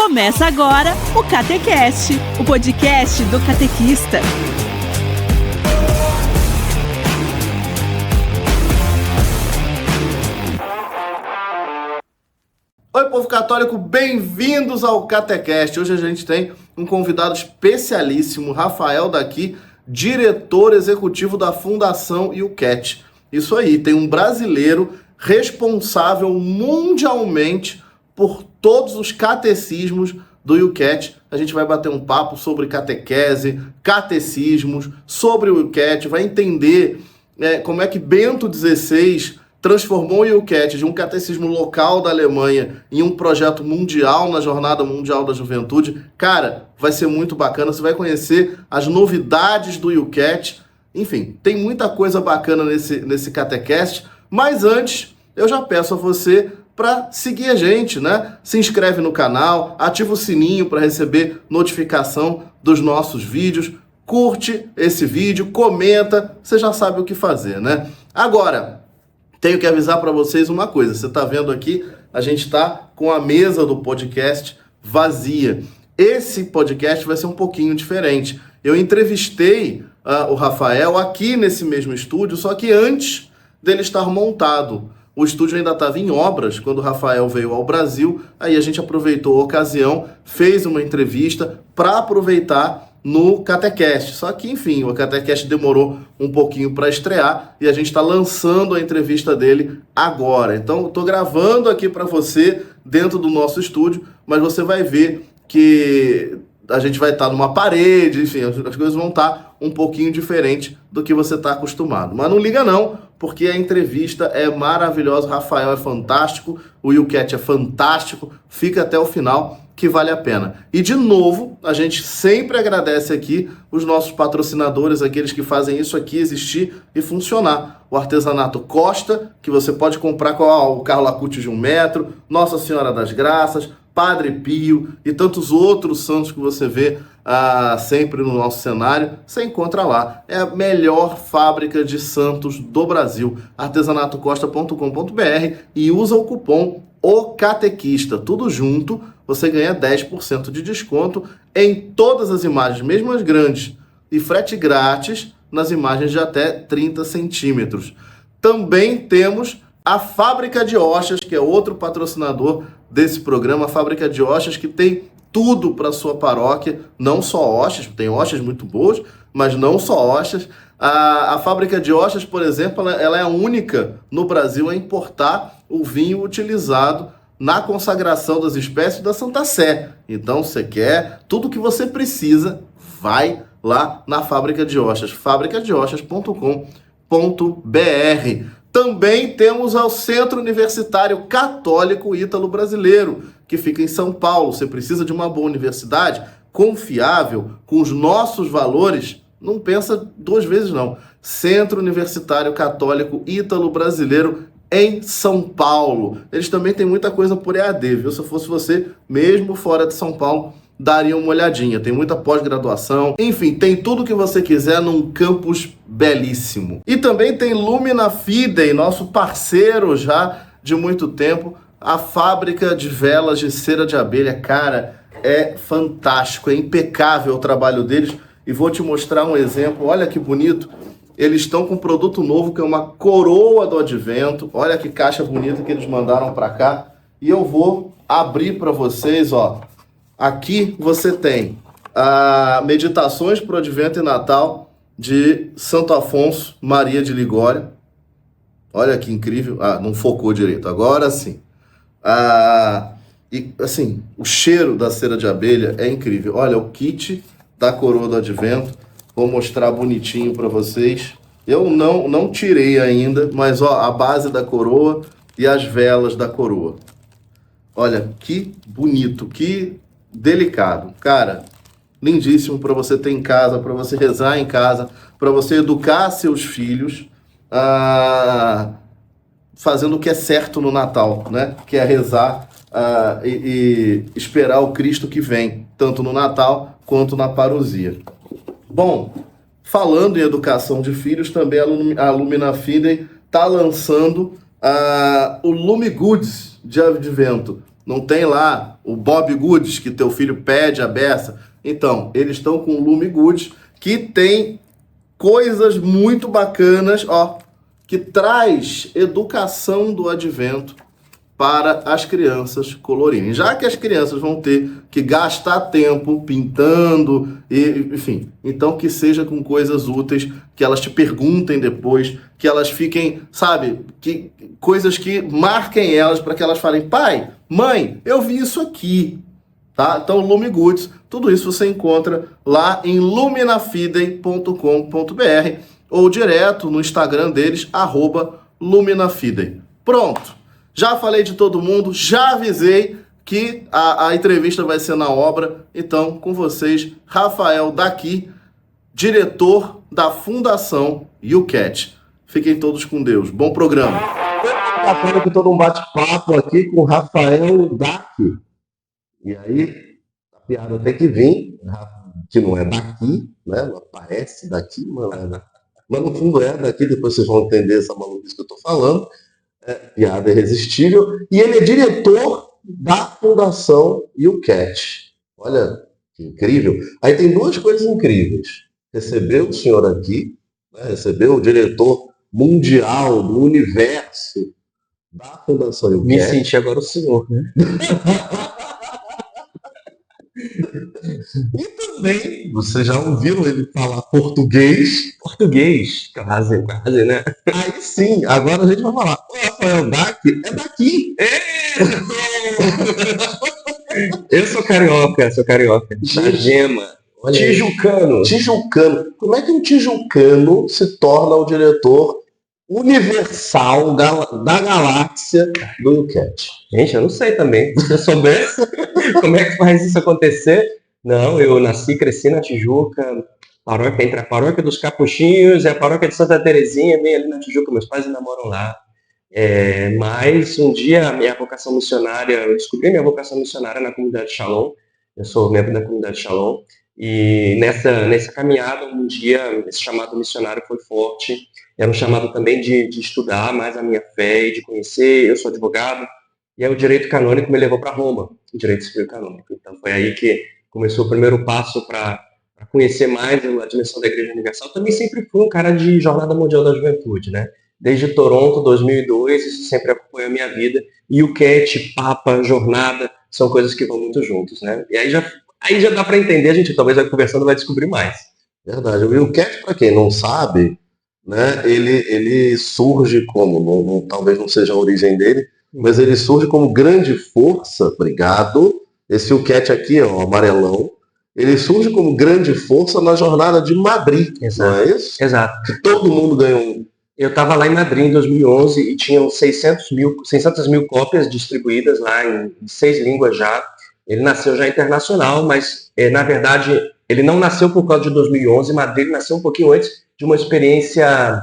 Começa agora o Catecast, o podcast do catequista. Oi, povo católico, bem-vindos ao Catecast. Hoje a gente tem um convidado especialíssimo, Rafael daqui, diretor executivo da Fundação YouCat. Isso aí, tem um brasileiro responsável mundialmente por todos os catecismos do YouCat. A gente vai bater um papo sobre catequese, catecismos, sobre o YouCat, vai entender como é que Bento XVI transformou o YouCat de um catecismo local da Alemanha em um projeto mundial na Jornada Mundial da Juventude. Cara, vai ser muito bacana, você vai conhecer as novidades do YouCat. Enfim, tem muita coisa bacana nesse Catecast, mas antes eu já peço a você para seguir a gente, né? Se inscreve no canal, ativa o sininho para receber notificação dos nossos vídeos, curte esse vídeo, comenta, você já sabe o que fazer, né? Agora, tenho que avisar para vocês uma coisa, você está vendo aqui, a gente está com a mesa do podcast vazia. Esse podcast vai ser um pouquinho diferente. Eu entrevistei o Rafael aqui nesse mesmo estúdio, só que antes dele estar montado. O estúdio ainda estava em obras quando o Rafael veio ao Brasil, aí a gente aproveitou a ocasião, fez uma entrevista para aproveitar no Catecast. Só que, enfim, o Catecast demorou um pouquinho para estrear e a gente está lançando a entrevista dele agora. Então, eu estou gravando aqui para você dentro do nosso estúdio, mas você vai ver que a gente vai estar numa parede, enfim, as coisas vão estar um pouquinho diferente do que você está acostumado. Mas não liga não, porque a entrevista é maravilhosa, o Rafael é fantástico, o YouCat é fantástico, fica até o final que vale a pena. E de novo, a gente sempre agradece aqui os nossos patrocinadores, aqueles que fazem isso aqui existir e funcionar. O Artesanato Costa, que você pode comprar com o carro Lacute de 1 metro, Nossa Senhora das Graças, Padre Pio e tantos outros santos que você vê sempre no nosso cenário, você encontra lá. É a melhor fábrica de santos do Brasil, artesanatocosta.com.br, e usa o cupom O Catequista, tudo junto, você ganha 10% de desconto em todas as imagens, mesmo as grandes, e frete grátis nas imagens de até 30 centímetros. Também temos a Fábrica de Hoxas, que é outro patrocinador desse programa, a Fábrica de Hoxas, que tem tudo para sua paróquia, não só hoxas, tem hoxas muito boas, mas não só hoxas. A Fábrica de Hoxas, por exemplo, ela é a única no Brasil a importar o vinho utilizado na consagração das espécies da Santa Sé. Então, você quer tudo que você precisa, vai lá na Fábrica de Hoxas, fabricadehoxas.com.br. Também temos ao Centro Universitário Católico Ítalo-Brasileiro, que fica em São Paulo. Você precisa de uma boa universidade, confiável, com os nossos valores? Não pensa duas vezes, não. Centro Universitário Católico Ítalo-Brasileiro em São Paulo. Eles também têm muita coisa por EAD, viu? Se eu fosse você, mesmo fora de São Paulo, daria uma olhadinha. Tem muita pós-graduação. Enfim, tem tudo que você quiser num campus belíssimo. E também tem Lumina Fidei, nosso parceiro já de muito tempo. A fábrica de velas de cera de abelha, cara, é fantástico, é impecável o trabalho deles. E vou te mostrar um exemplo, olha que bonito. Eles estão com um produto novo, que é uma coroa do Advento. Olha que caixa bonita que eles mandaram para cá. E eu vou abrir para vocês, ó. Aqui você tem Meditações para o Advento e Natal de Santo Afonso Maria de Ligório. Olha que incrível. Não focou direito. Agora sim. E assim, o cheiro da cera de abelha é incrível. Olha, o kit da coroa do Advento. Vou mostrar bonitinho para vocês. Eu não tirei ainda, mas ó, a base da coroa e as velas da coroa. Olha, que bonito, que delicado. Cara, lindíssimo para você ter em casa, para você rezar em casa, para você educar seus filhos, fazendo o que é certo no Natal, né? Que é rezar e esperar o Cristo que vem, tanto no Natal quanto na parousia. Bom, falando em educação de filhos, também a Lumina Fidei está lançando o Lume Goods de Advento. Não tem lá o Bob Goods que teu filho pede a beça. Então, eles estão com o Lume Goods, que tem coisas muito bacanas, ó, que traz educação do advento para as crianças colorirem. Já que as crianças vão ter que gastar tempo pintando, enfim, então que seja com coisas úteis, que elas te perguntem depois, que elas fiquem, sabe, que coisas que marquem elas para que elas falem: pai, mãe, eu vi isso aqui, tá? Então, Lume Goods, tudo isso você encontra lá em luminafidei.com.br ou direto no Instagram deles, @luminafidei. Pronto! Já falei de todo mundo, já avisei que a entrevista vai ser na obra. Então, com vocês, Rafael daqui, diretor da Fundação YouCat. Fiquem todos com Deus. Bom programa. Bacana que todo um bate-papo aqui com o Rafael daqui. E aí, a piada tem que vir, que não é daqui, né? Não parece daqui, mas no fundo é daqui. Depois vocês vão entender essa maluquice que eu estou falando. Piada irresistível, e ele é diretor da Fundação YouCat. Olha, que incrível. Aí tem duas coisas incríveis. Receber o senhor aqui, né, receber o diretor mundial do universo da Fundação YouCat. Me senti agora o senhor, né? E também, vocês já ouviram ele falar português? Português, quase, né? Aí sim, agora a gente vai falar. O Rafael daqui é daqui. Eu sou carioca. Da Gema. Tijucano. Como é que um tijucano se torna o diretor universal da galáxia do YouCat? Gente, eu não sei também. Se eu soubesse como é que faz isso acontecer. Não, eu nasci e cresci na Tijuca, paróquia, entre a paróquia dos Capuchinhos e a paróquia de Santa Terezinha, bem ali na Tijuca, meus pais ainda moram lá. Mas um dia eu descobri minha vocação missionária na comunidade Shalom. Eu sou membro da comunidade Shalom. E nessa caminhada, um dia, esse chamado missionário foi forte. Era um chamado também de estudar mais a minha fé e de conhecer. Eu sou advogado. E aí o direito canônico me levou para Roma, o direito civil canônico. Então foi aí que começou o primeiro passo para conhecer mais a dimensão da Igreja Universal. Também sempre fui um cara de Jornada Mundial da Juventude, né? Desde Toronto, 2002, isso sempre acompanhou a minha vida. E o CAT, Papa, Jornada, são coisas que vão muito juntos, né? E aí já dá para entender, a gente talvez vai conversando vai descobrir mais. Verdade. O YouCat, para quem não sabe, né, ele surge como, talvez não seja a origem dele, mas ele surge como grande força, obrigado. Esse YouCat aqui, ó, amarelão, ele surge como grande força na jornada de Madrid, Exato. Não é isso? Exato. Que todo mundo ganhou. Eu estava lá em Madrid em 2011 e tinham 600 mil cópias distribuídas lá em 6 línguas já. Ele nasceu já internacional, mas na verdade ele não nasceu por causa de 2011, Madrid nasceu um pouquinho antes de uma experiência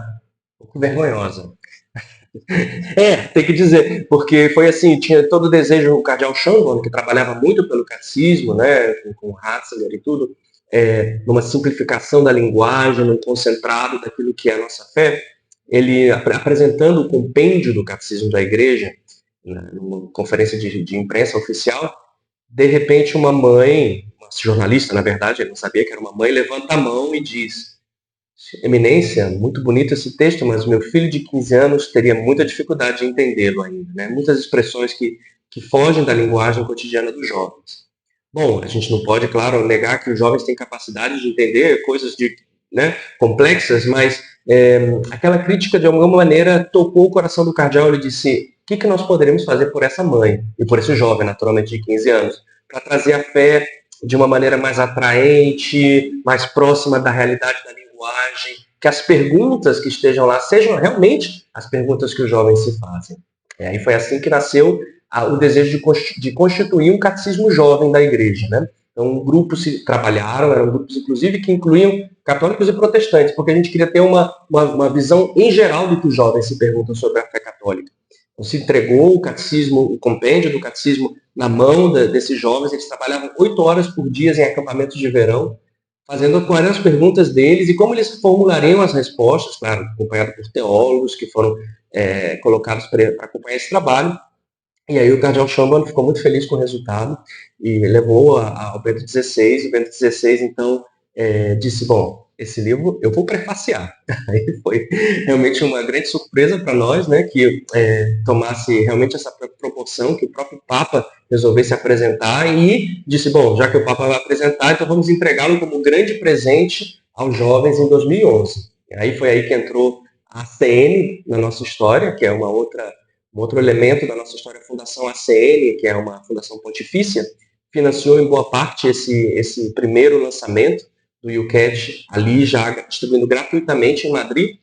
um pouco vergonhosa. Tem que dizer, porque foi assim, tinha todo o desejo, o cardeal Chambon, que trabalhava muito pelo catecismo, né, com Ratzinger e tudo, numa simplificação da linguagem, num concentrado daquilo que é a nossa fé, ele apresentando o compêndio do catecismo da igreja, numa conferência de imprensa oficial, de repente uma mãe, uma jornalista na verdade, ele não sabia que era uma mãe, levanta a mão e diz: Eminência, muito bonito esse texto, mas meu filho de 15 anos teria muita dificuldade de entendê-lo ainda, né? Muitas expressões que fogem da linguagem cotidiana dos jovens. Bom, a gente não pode, claro, negar que os jovens têm capacidade de entender coisas complexas, mas aquela crítica, de alguma maneira, tocou o coração do cardeal. Ele disse: o que nós poderíamos fazer por essa mãe e por esse jovem, naturalmente, de 15 anos, para trazer a fé de uma maneira mais atraente, mais próxima da realidade da linguagem, que as perguntas que estejam lá sejam realmente as perguntas que os jovens se fazem. E foi assim que nasceu o desejo de constituir um catecismo jovem da igreja, né? Então, grupos se trabalharam, eram grupos, inclusive, que incluíam católicos e protestantes, porque a gente queria ter uma visão em geral do que os jovens se perguntam sobre a fé católica. Então, se entregou o catecismo, o compêndio do catecismo na mão desses jovens. Eles trabalhavam 8 horas por dia em acampamentos de verão, fazendo quais eram as perguntas deles e como eles formulariam as respostas, claro, acompanhado por teólogos que foram colocados para acompanhar esse trabalho. E aí o cardeal Chambon ficou muito feliz com o resultado e levou ao Bento XVI. O Bento XVI, então, disse, bom, esse livro eu vou prefaciar. Aí foi realmente uma grande surpresa para nós, né, que tomasse realmente essa proporção, que o próprio Papa resolvesse apresentar e disse, bom, já que o Papa vai apresentar, então vamos entregá-lo como grande presente aos jovens em 2011. E aí foi aí que entrou a ACN na nossa história, que é um outro elemento da nossa história, a Fundação ACN, que é uma fundação pontifícia, financiou em boa parte esse primeiro lançamento do YouCat, ali já distribuindo gratuitamente em Madrid.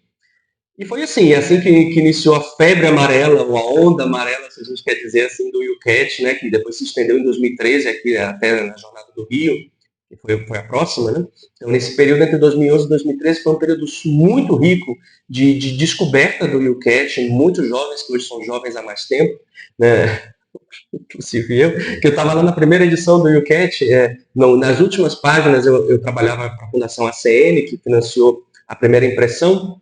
E foi assim que iniciou a febre amarela, ou a onda amarela, se a gente quer dizer assim, do YouCat, né, que depois se estendeu em 2013, aqui até na Jornada do Rio, que foi a próxima, né? Então, nesse período entre 2011 e 2013, foi um período muito rico de descoberta do YouCat, muitos jovens, que hoje são jovens há mais tempo, né? Inclusive eu, que eu estava lá na primeira edição do YouCat, nas últimas páginas eu trabalhava para a Fundação ACN, que financiou a primeira impressão,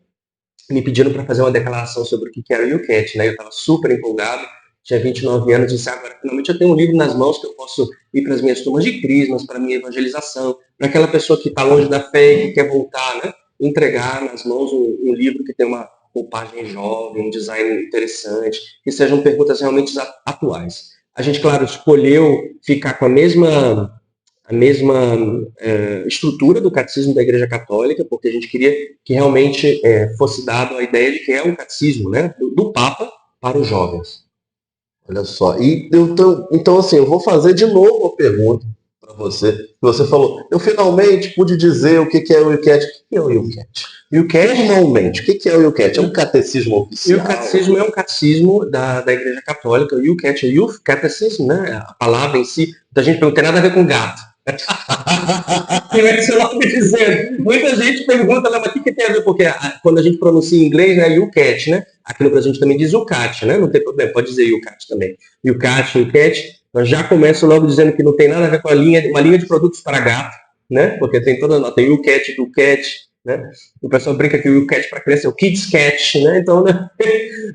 me pediram para fazer uma declaração sobre o que era o YouCat, né? Eu estava super empolgado, tinha 29 anos, e disse, agora finalmente eu tenho um livro nas mãos que eu posso ir para as minhas turmas de crismas, para a minha evangelização, para aquela pessoa que está longe da fé e que quer voltar, né? Entregar nas mãos um livro que tem uma roupagem jovem, um design interessante, que sejam perguntas realmente atuais. A gente, claro, escolheu ficar com a mesma estrutura do catecismo da Igreja Católica, porque a gente queria que realmente fosse dado a ideia de que é um catecismo, né, do Papa para os jovens. Olha só, então assim, eu vou fazer de novo a pergunta para você, que você falou, eu finalmente pude dizer o que é o YouCat. O que é o YouCat? Normalmente, o que é o YouCat? É um catecismo oficial? E o catecismo é um catecismo da Igreja Católica. O YouCat é Youth Catechism, né? A palavra em si, a gente não tem nada a ver com gato. Tem esse nome dizendo. Muita gente pergunta, mas o que tem a ver? Porque quando a gente pronuncia em inglês, né, YouCat, né? Aqui no Brasil a gente também diz YouCat, né? Não tem problema, pode dizer YouCat também. YouCat, nós já começo logo dizendo que não tem nada a ver com uma linha de produtos para gato, né? Porque tem toda a nota, tem YouCat, do Cat, né? O pessoal brinca que o YouCat para criança é o Kids Cat, né? Então, né?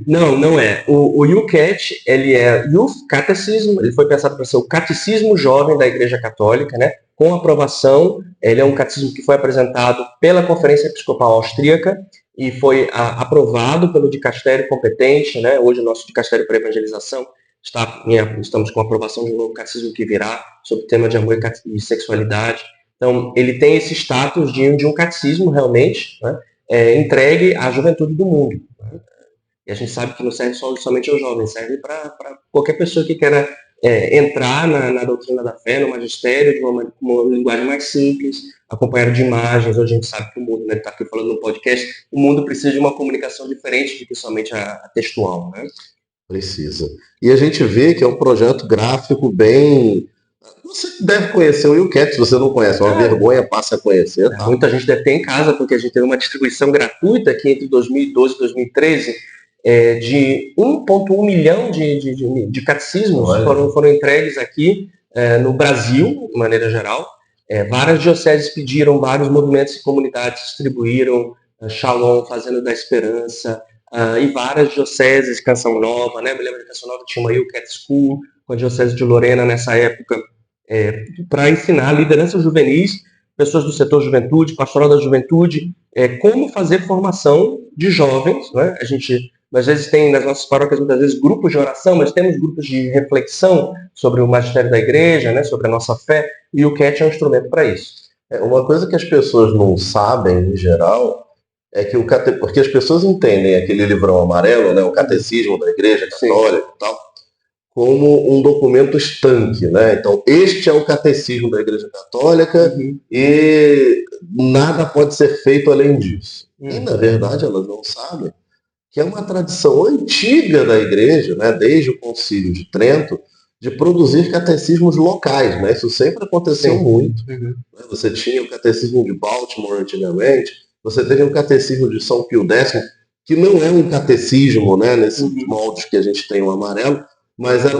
Não é. O YouCat, ele é Youth Catechism, ele foi pensado para ser o catecismo jovem da Igreja Católica, né? Com aprovação, ele é um catecismo que foi apresentado pela Conferência Episcopal Austríaca e foi aprovado pelo dicastério competente, né? Hoje o nosso dicastério para evangelização estamos com a aprovação de um novo catecismo que virá sobre o tema de amor e sexualidade. Então, ele tem esse status de um catecismo realmente, né? Entregue à juventude do mundo. Né? E a gente sabe que não serve somente aos jovens, serve para qualquer pessoa que queira entrar na doutrina da fé, no magistério, de uma linguagem mais simples, acompanhado de imagens. Hoje a gente sabe que o mundo, né, está aqui falando no podcast, o mundo precisa de uma comunicação diferente do que somente a textual. Né? Precisa. E a gente vê que é um projeto gráfico bem... Você deve conhecer o YouCat, se você não conhece, é uma vergonha, passa a conhecer. Tá? Muita gente deve ter em casa, porque a gente teve uma distribuição gratuita aqui entre 2012 e 2013, de 1,1 milhão de catecismos foram entregues aqui no Brasil, de maneira geral. Várias dioceses pediram, vários movimentos e comunidades distribuíram, Shalom, Fazenda da Esperança, e várias dioceses, Canção Nova, né? Me lembro de Canção Nova, tinha uma YouCat School, com a diocese de Lorena nessa época, para ensinar lideranças juvenis, pessoas do setor juventude, pastoral da juventude, como fazer formação de jovens. Né? A gente, às vezes, tem nas nossas paróquias, muitas vezes, grupos de oração, mas temos grupos de reflexão sobre o magistério da igreja, né? Sobre a nossa fé, e o CAT é um instrumento para isso. Uma coisa que as pessoas não sabem, em geral, é que porque as pessoas entendem aquele livrão amarelo, né? O catecismo da igreja católica e tal, como um documento estanque, né? Então, este é o catecismo da Igreja Católica e nada pode ser feito além disso. E, na verdade, elas não sabem que é uma tradição antiga da Igreja, né? Desde o Concílio de Trento, de produzir catecismos locais, né? Isso sempre aconteceu muito. Você tinha o catecismo de Baltimore antigamente, você teve o catecismo de São Pio X, que não é um catecismo, né? Nesses moldes que a gente tem o amarelo, mas era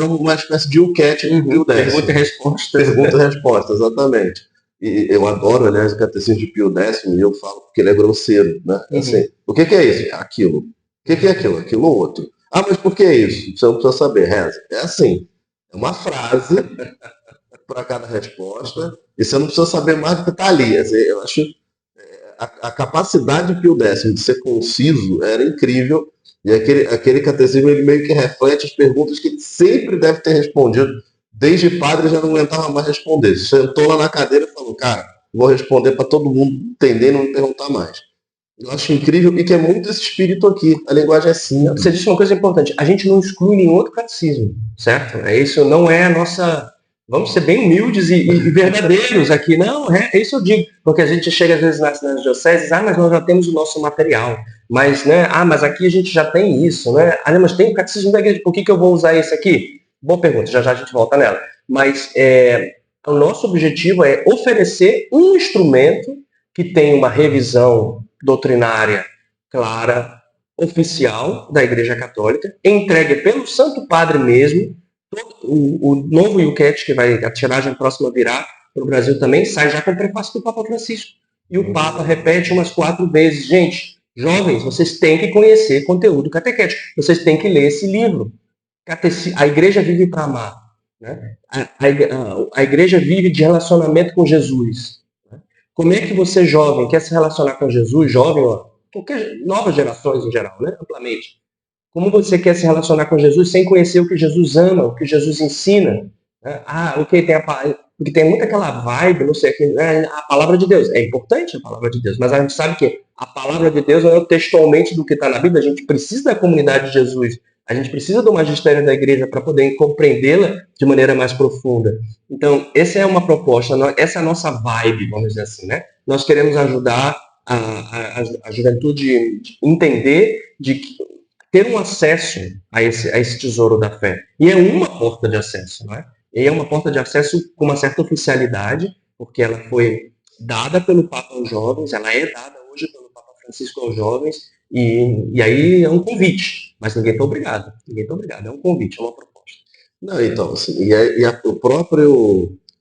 uma espécie de YouCat de Pio X. Pergunta e resposta. Pergunta e resposta, exatamente. E eu adoro, aliás, o catecismo de Pio X, e eu falo porque ele é grosseiro, né? Assim, o que é isso? Aquilo. O que é aquilo? Aquilo outro. Ah, mas por que isso? Você não precisa saber, reza. É assim, é uma frase para cada resposta, e você não precisa saber mais do que está ali. Assim, eu acho a capacidade de Pio X de ser conciso era incrível, e aquele catecismo ele meio que reflete as perguntas que ele sempre deve ter respondido. Desde padre já não aguentava mais responder. Sentou lá na cadeira e falou, cara, vou responder para todo mundo entender e não me perguntar mais. Eu acho incrível e que é muito esse espírito aqui. A linguagem é simples. Você disse uma coisa importante. A gente não exclui nenhum outro catecismo, certo? Isso não é a nossa... Vamos ser bem humildes e verdadeiros aqui. Não, é isso eu digo. Porque a gente chega às vezes nas dioceses, mas nós já temos o nosso material. Mas, né, mas aqui a gente já tem isso, né? Mas tem o catecismo da igreja, por que eu vou usar esse aqui? Boa pergunta, já a gente volta nela. Mas o nosso objetivo é oferecer um instrumento que tem uma revisão doutrinária clara, oficial da Igreja Católica, entregue pelo Santo Padre mesmo. O novo Yucat, que vai, a tiragem próxima virá para o Brasil também, sai já com o prefácio do Papa Francisco. E o Papa repete umas 4 vezes. Gente, jovens, vocês têm que conhecer conteúdo catequético. Vocês têm que ler esse livro. A Igreja vive para amar. Né? A Igreja vive de relacionamento com Jesus. Como é que você, jovem, quer se relacionar com Jesus, jovem, qualquer novas gerações em geral, né, amplamente. Como você quer se relacionar com Jesus sem conhecer o que Jesus ama, o que Jesus ensina? Né? Porque tem muito aquela vibe, não sei, a palavra de Deus. É importante a palavra de Deus, mas a gente sabe que a palavra de Deus não é textualmente do que está na Bíblia. A gente precisa da comunidade de Jesus. A gente precisa do magistério da igreja para poder compreendê-la de maneira mais profunda. Então, essa é uma proposta, essa é a nossa vibe, vamos dizer assim, né? Nós queremos ajudar a juventude a entender, ter um acesso a esse tesouro da fé. E é uma porta de acesso, não é? E é uma porta de acesso com uma certa oficialidade, porque ela foi dada pelo Papa aos jovens, ela é dada hoje pelo Papa Francisco aos jovens, e aí é um convite. Mas ninguém está obrigado. Ninguém está obrigado. É um convite, é uma proposta. Não, então, assim, a própria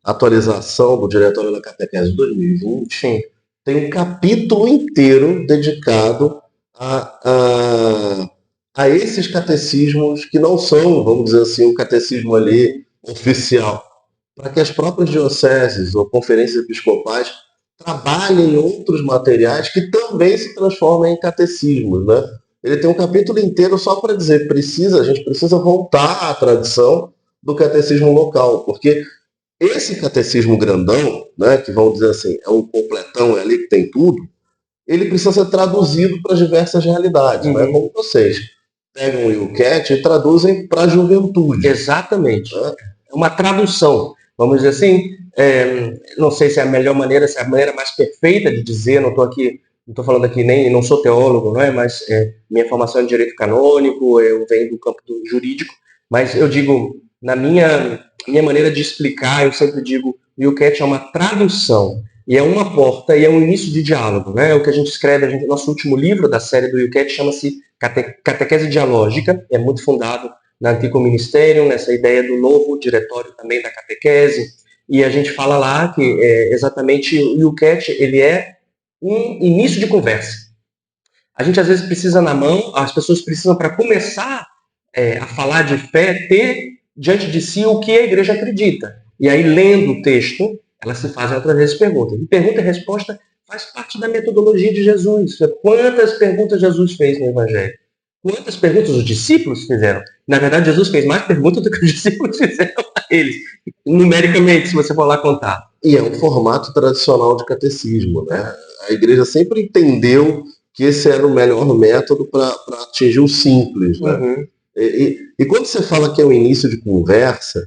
atualização do Diretório da Catequese de 2020 tem um capítulo inteiro dedicado a esses catecismos que não são, vamos dizer assim, o catecismo ali oficial, para que as próprias dioceses ou conferências episcopais trabalhem outros materiais que também se transformam em catecismos, né? Ele tem um capítulo inteiro só para dizer a gente precisa voltar à tradição do catecismo local, porque esse catecismo grandão, né, que vamos dizer assim, é um completão, é ali que tem tudo, ele precisa ser traduzido para diversas realidades, né? Como vocês pegam o Yucat e traduzem para a juventude. Exatamente. É uma tradução, vamos dizer assim, não sei se é a melhor maneira, se é a maneira mais perfeita de dizer, não estou falando aqui, não sou teólogo, não é? Mas minha formação é em direito canônico, eu venho do campo jurídico, mas eu digo, na minha maneira de explicar, eu sempre digo, o Yucat é uma tradução, e é uma porta, e é um início de diálogo, né? O que a gente escreve, nosso último livro da série do Yucat chama-se Catequese Dialógica, é muito fundado na Antico Ministério, nessa ideia do novo diretório também da catequese, e a gente fala lá que exatamente o Yucat, ele é um início de conversa. A gente às vezes precisa na mão, as pessoas precisam para começar a falar de fé, ter diante de si o que a igreja acredita. E aí, lendo o texto, elas se fazem outras vezes perguntas. E pergunta e resposta faz parte da metodologia de Jesus. Quantas perguntas Jesus fez no Evangelho? Quantas perguntas os discípulos fizeram? Na verdade, Jesus fez mais perguntas do que os discípulos fizeram a eles, numericamente, se você for lá contar. E é um formato tradicional de catecismo, né? A igreja sempre entendeu que esse era o melhor método para atingir o simples, né? E quando você fala que é um início de conversa,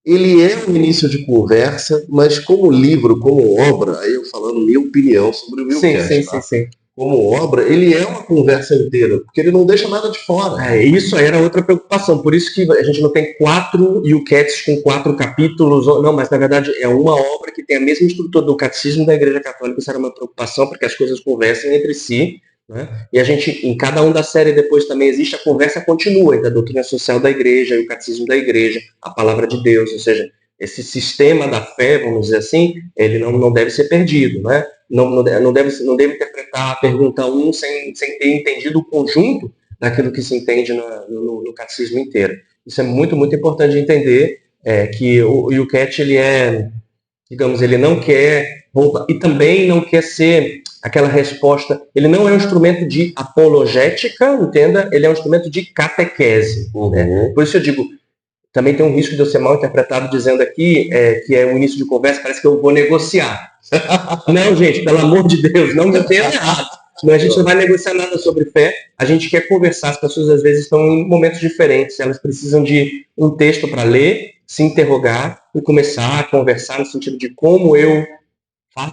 ele é um início de conversa, mas como livro, como obra, aí eu falando minha opinião sobre o Yucat, sim. Como obra, ele é uma conversa inteira, porque ele não deixa nada de fora. Isso aí era outra preocupação, por isso que a gente não tem 4 Yucats com 4 capítulos, não, mas na verdade é uma obra que tem a mesma estrutura do Catecismo da Igreja Católica. Isso era uma preocupação, porque as coisas conversem entre si, né? E a gente, em cada um da série depois também existe a conversa continua entre a doutrina social da Igreja e o Catecismo da Igreja, a Palavra de Deus, ou seja, esse sistema da fé, vamos dizer assim, ele não deve ser perdido, né? Não deve interpretar a pergunta 1 sem ter entendido o conjunto daquilo que se entende no catecismo inteiro. Isso é muito, muito importante de entender, que o UCAT, ele é, digamos, ele não quer e também não quer ser aquela resposta, ele não é um instrumento de apologética, entenda, ele é um instrumento de catequese. Né? Por isso eu digo, também tem um risco de eu ser mal interpretado dizendo aqui que é um início de conversa, parece que eu vou negociar. Não, gente, pelo amor de Deus, não me entenda errado. Mas a gente não vai negociar nada sobre fé, a gente quer conversar, as pessoas às vezes estão em momentos diferentes, elas precisam de um texto para ler, se interrogar e começar a conversar no sentido de como eu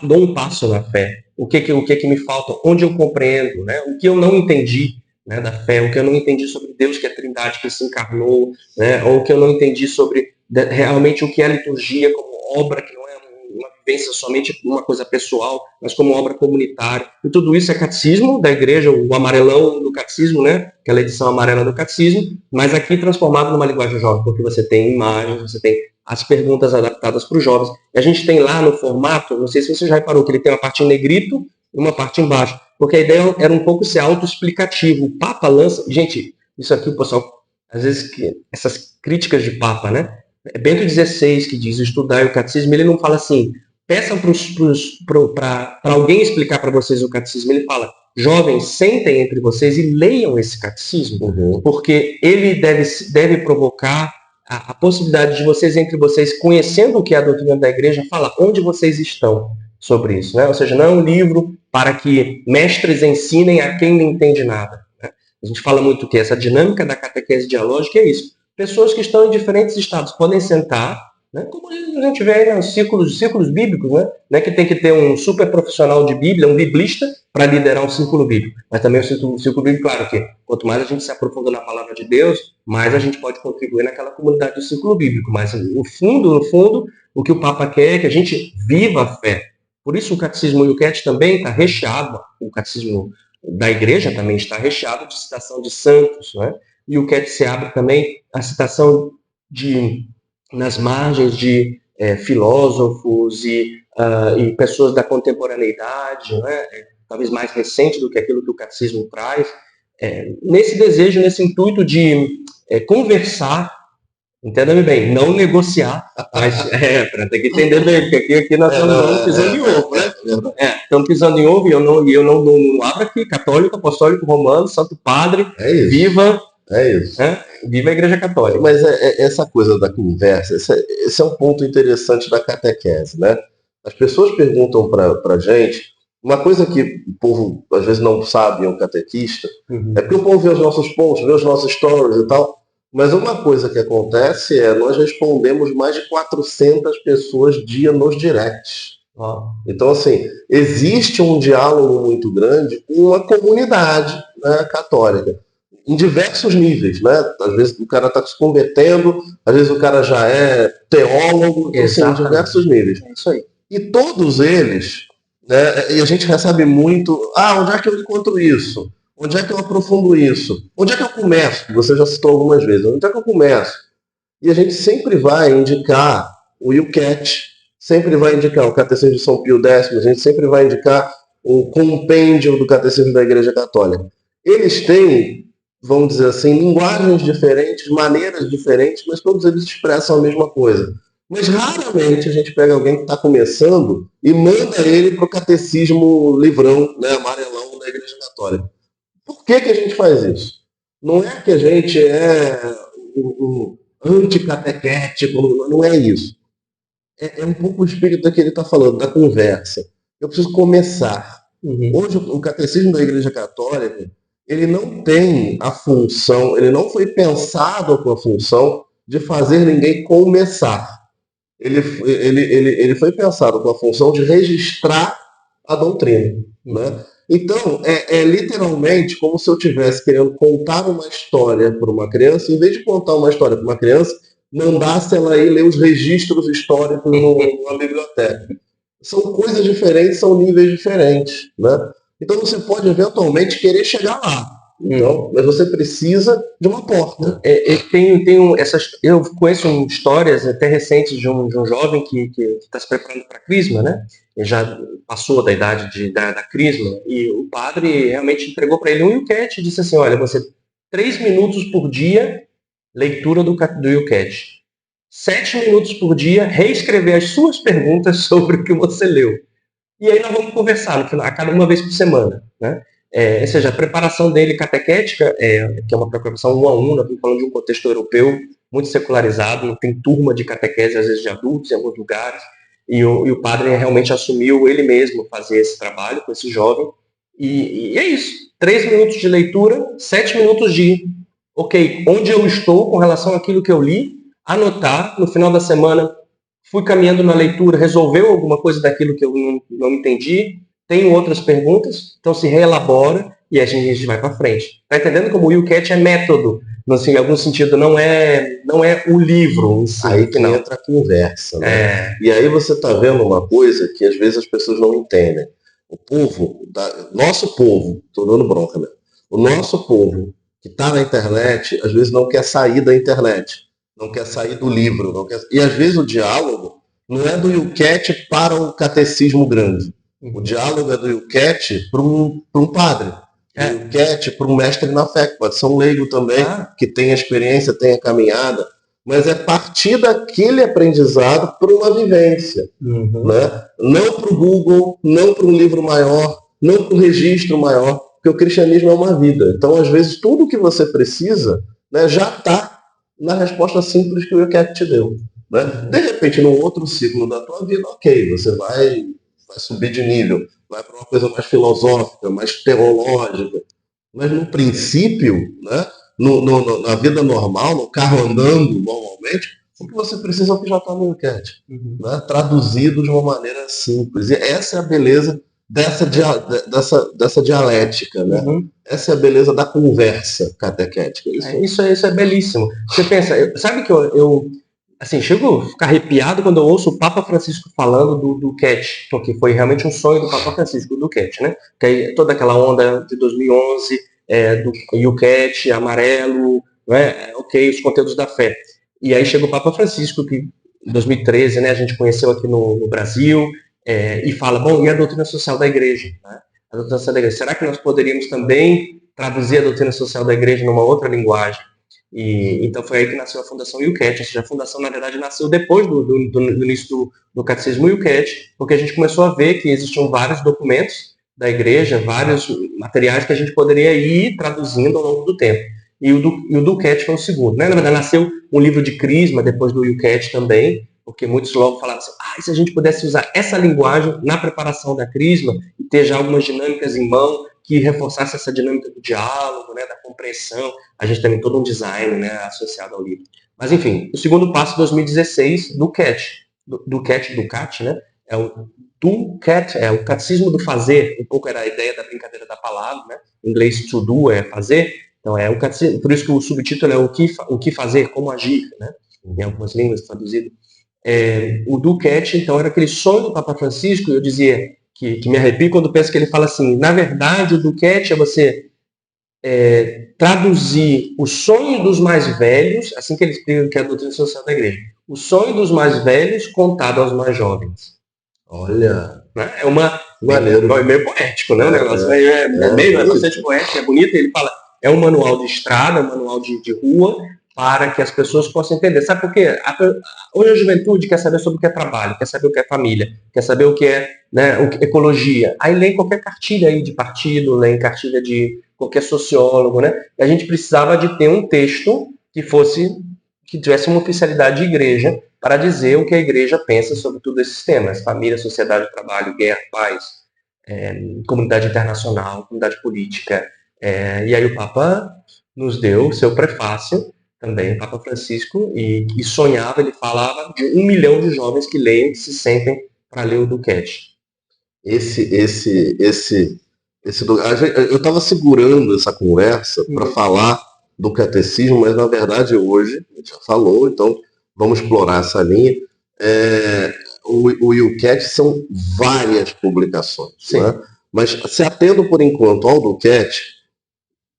dou um passo na fé, o que me falta, onde eu compreendo, né? O que eu não entendi, né, da fé, o que eu não entendi sobre Deus que é a Trindade, que se encarnou, né, ou o que eu não entendi sobre realmente o que é a liturgia como obra, que não é uma vivência somente uma coisa pessoal, mas como obra comunitária. E tudo isso é catecismo da igreja, o amarelão do catecismo, né, aquela edição amarela do catecismo, mas aqui transformado numa linguagem jovem, porque você tem imagens, você tem as perguntas adaptadas para os jovens. E a gente tem lá no formato, não sei se você já reparou, que ele tem uma parte em negrito e uma parte embaixo, porque a ideia era um pouco ser autoexplicativo. O Papa lança... Gente, isso aqui o pessoal, às vezes, essas críticas de Papa, né? É Bento XVI que diz, estudar o catecismo, ele não fala assim, peçam para alguém explicar para vocês o catecismo. Ele fala, jovens, sentem entre vocês e leiam esse catecismo, porque ele deve provocar a possibilidade de vocês, entre vocês, conhecendo o que é a doutrina da igreja, fala onde vocês estão sobre isso, né? Ou seja, não é um livro para que mestres ensinem a quem não entende nada. Né? A gente fala muito que essa dinâmica da catequese dialógica é isso. Pessoas que estão em diferentes estados podem sentar, né? Como a gente vê aí nos círculos bíblicos, né? Que tem que ter um super profissional de Bíblia, um biblista, para liderar um círculo bíblico. Mas também o círculo bíblico, claro que quanto mais a gente se aprofunda na palavra de Deus, mais a gente pode contribuir naquela comunidade do círculo bíblico. Mas no fundo, o que o Papa quer é que a gente viva a fé. Por isso o catecismo UCAT também está recheado, o catecismo da igreja também está recheado de citação de santos, né? E o UCAT se abre também a citação nas margens de filósofos e pessoas da contemporaneidade, né? Talvez mais recente do que aquilo que o catecismo traz, nesse desejo, nesse intuito de conversar, entenda-me bem, não negociar, mas para ter que entender bem, porque aqui nós estamos pisando em ovo, né? Estamos pisando em ovo e eu não abro aqui, católico, apostólico, romano, santo padre, viva... É isso. Viva a Igreja Católica. Mas essa coisa da conversa, esse é um ponto interessante da catequese, né? As pessoas perguntam pra gente, uma coisa que o povo às vezes não sabe, é um catequista, é porque o povo vê os nossos posts, vê os nossos stories e tal, mas uma coisa que acontece nós respondemos mais de 400 pessoas dia nos directs. Então, assim, existe um diálogo muito grande com a comunidade, né, católica. Em diversos níveis, né? Às vezes o cara está se convertendo, às vezes o cara já é teólogo, então, assim, em diversos níveis. É isso aí. E todos eles, né? E a gente recebe muito, onde é que eu encontro isso? Onde é que eu aprofundo isso? Onde é que eu começo? Você já citou algumas vezes. Onde é que eu começo? E a gente sempre vai indicar o UCAT, sempre vai indicar o Catecismo de São Pio X, a gente sempre vai indicar o compêndio do Catecismo da Igreja Católica. Eles têm, vamos dizer assim, linguagens diferentes, maneiras diferentes, mas todos eles expressam a mesma coisa. Mas raramente a gente pega alguém que está começando e manda ele para o catecismo livrão, né, amarelão da Igreja Católica. Por que a gente faz isso? Não é que a gente é um anticatequético, não é isso. É um pouco o espírito que ele está falando, da conversa. Eu preciso começar. Hoje o catecismo da Igreja Católica, ele não tem a função, ele não foi pensado com a função de fazer ninguém começar. Ele foi pensado com a função de registrar a doutrina. Né? Então, é literalmente como se eu estivesse querendo contar uma história para uma criança, em vez de contar uma história para uma criança, mandasse ela ir ler os registros históricos numa biblioteca. São coisas diferentes, são níveis diferentes. Né? Então você pode eventualmente querer chegar lá. Então, mas você precisa de uma porta. Eu conheço histórias até recentes de um jovem que está se preparando para a crisma, né? Ele já passou da idade da crisma, e o padre realmente entregou para ele um UCAT e disse assim, olha, você 3 minutos por dia, leitura do YouCat. 7 minutos por dia, reescrever as suas perguntas sobre o que você leu. E aí nós vamos conversar no final, a cada uma vez por semana, né? Ou seja, a preparação dele catequética, que é uma preparação 1 a 1, nós estamos falando de um contexto europeu muito secularizado, não tem turma de catequese, às vezes de adultos, em alguns lugares, e o padre realmente assumiu ele mesmo fazer esse trabalho com esse jovem, e é isso, 3 minutos de leitura, 7 minutos de, ok, onde eu estou com relação àquilo que eu li, anotar, no final da semana, fui caminhando na leitura, resolveu alguma coisa daquilo que eu não entendi, tenho outras perguntas, então se reelabora e a gente vai para frente. Tá entendendo como o YouCat é método? Assim, em algum sentido, não é o livro em si. Aí que entra a conversa, né? E aí você tá vendo uma coisa que às vezes as pessoas não entendem. O povo, nosso povo, tô dando bronca, né? O nosso povo que tá na internet, às vezes não quer sair da internet, não quer sair do livro, e às vezes o diálogo não é do YouCat para o catecismo grande. O diálogo é do YouCat para um padre. O YouCat para um mestre na fé, que pode ser um leigo também, que tem a experiência, tem a caminhada, mas é partir daquele aprendizado para uma vivência. Né? Não para o Google, não para um livro maior, não para um registro maior, porque o cristianismo é uma vida. Então, às vezes, tudo que você precisa, né, já está na resposta simples que o YouCat te deu. Né? De repente, num outro ciclo da tua vida, ok, você vai subir de nível, vai para uma coisa mais filosófica, mais teológica. Mas no princípio, né, na vida normal, no carro andando normalmente, o que você precisa é o que já está no YouCat. Né, traduzido de uma maneira simples. E essa é a beleza dessa dialética. Né? Essa é a beleza da conversa catequética. Isso é belíssimo. Você pensa, sabe que eu assim, chego a ficar arrepiado quando eu ouço o Papa Francisco falando do CAT, que foi realmente um sonho do Papa Francisco, do CAT, né? Que aí, toda aquela onda de 2011, do YouCat, amarelo, né? Ok, os conteúdos da fé. E aí chega o Papa Francisco, que em 2013, né, a gente conheceu aqui no Brasil, e fala, bom, e a doutrina social da igreja? Né? A doutrina social da igreja, será que nós poderíamos também traduzir a doutrina social da igreja numa outra linguagem? E então foi aí que nasceu a Fundação YouCat. Ou seja, a fundação, na verdade, nasceu depois do início do catecismo YouCat, porque a gente começou a ver que existiam vários documentos da igreja, vários materiais que a gente poderia ir traduzindo ao longo do tempo. E o do YouCat foi o segundo. Né? Na verdade, nasceu um livro de Crisma depois do YouCat também, porque muitos logo falavam assim, e se a gente pudesse usar essa linguagem na preparação da Crisma e ter já algumas dinâmicas em mão que reforçasse essa dinâmica do diálogo, né, da compreensão. A gente tem todo um design, né, associado ao livro. Mas, enfim, o segundo passo, 2016, do CAT, né, é o do CAT, é o catecismo do fazer, um pouco era a ideia da brincadeira da palavra, né, em inglês to do é fazer, então é o catecismo, por isso que o subtítulo é o que fazer, como agir, né, em algumas línguas traduzido. O do CAT, então, era aquele sonho do Papa Francisco, e eu dizia que me arrepio quando penso que ele fala assim, na verdade, o do CAT é você traduzir o sonho dos mais velhos, assim que ele explica que é a doutrina social da igreja, o sonho dos mais velhos contado aos mais jovens. Olha, né? É uma maneiro. É meio poético, né? O negócio é bastante poético, é bonito. Ele fala, é um manual de estrada, um manual de rua, para que as pessoas possam entender. Sabe por quê? Hoje a juventude quer saber sobre o que é trabalho, quer saber o que é família, quer saber o que é, né, ecologia. Aí lê qualquer cartilha aí de partido, lê cartilha de qualquer sociólogo, né? E a gente precisava de ter um texto que tivesse uma oficialidade de igreja para dizer o que a igreja pensa sobre todos esses temas: família, sociedade, trabalho, guerra, paz, comunidade internacional, comunidade política. E aí o Papa nos deu seu prefácio, também o Papa Francisco, e sonhava, ele falava de 1 milhão de jovens que leem, que se sentem para ler o do CAT. Eu estava segurando essa conversa para falar do catecismo, mas na verdade hoje, a gente já falou, então vamos explorar essa linha. O YouCat são várias publicações, né? Mas se atendo por enquanto ao do CAT,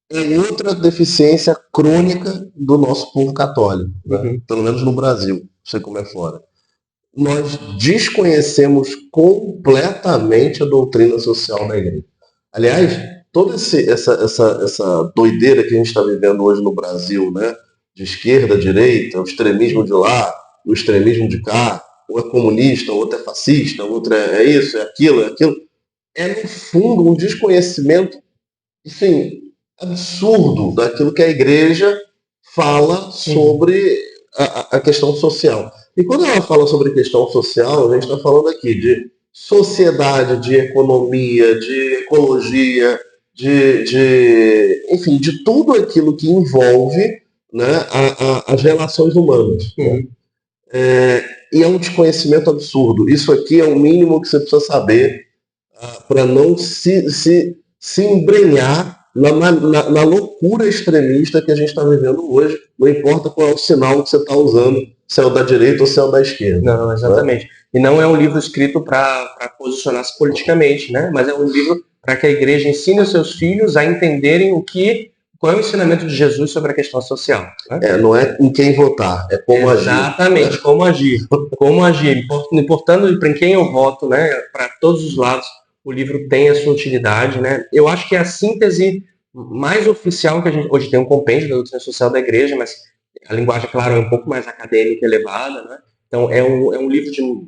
é outra deficiência crônica do nosso povo católico, né? Pelo menos no Brasil, não sei como é fora. Nós desconhecemos completamente a doutrina social da igreja. Aliás, toda essa doideira que a gente está vivendo hoje no Brasil, né? De esquerda, direita, o extremismo de lá, o extremismo de cá, um é comunista, o outro é fascista, o outro é isso, é aquilo, é no fundo um desconhecimento, enfim, absurdo daquilo que a igreja fala sobre a questão social. E quando ela fala sobre questão social, a gente está falando aqui de sociedade, de economia, de ecologia, enfim, de tudo aquilo que envolve, né, as relações humanas. Né? E é um desconhecimento absurdo. Isso aqui é o mínimo que você precisa saber para não se embrenhar na loucura extremista que a gente está vivendo hoje. Não importa qual é o sinal que você está usando, se é o da direita ou se é o da esquerda. Não, exatamente. Né? E não é um livro escrito para posicionar-se politicamente, né? Mas é um livro para que a igreja ensine os seus filhos a entenderem qual é o ensinamento de Jesus sobre a questão social. Né? Não é em quem votar, é como agir. Exatamente, né? Como agir. Como agir. Importando para quem eu voto, né? Para todos os lados, o livro tem a sua utilidade. Né? Eu acho que é a síntese mais oficial que a gente... Hoje tem um compêndio da doutrina social da igreja, mas a linguagem, claro, é um pouco mais acadêmica e elevada, né? Então, é um livro de um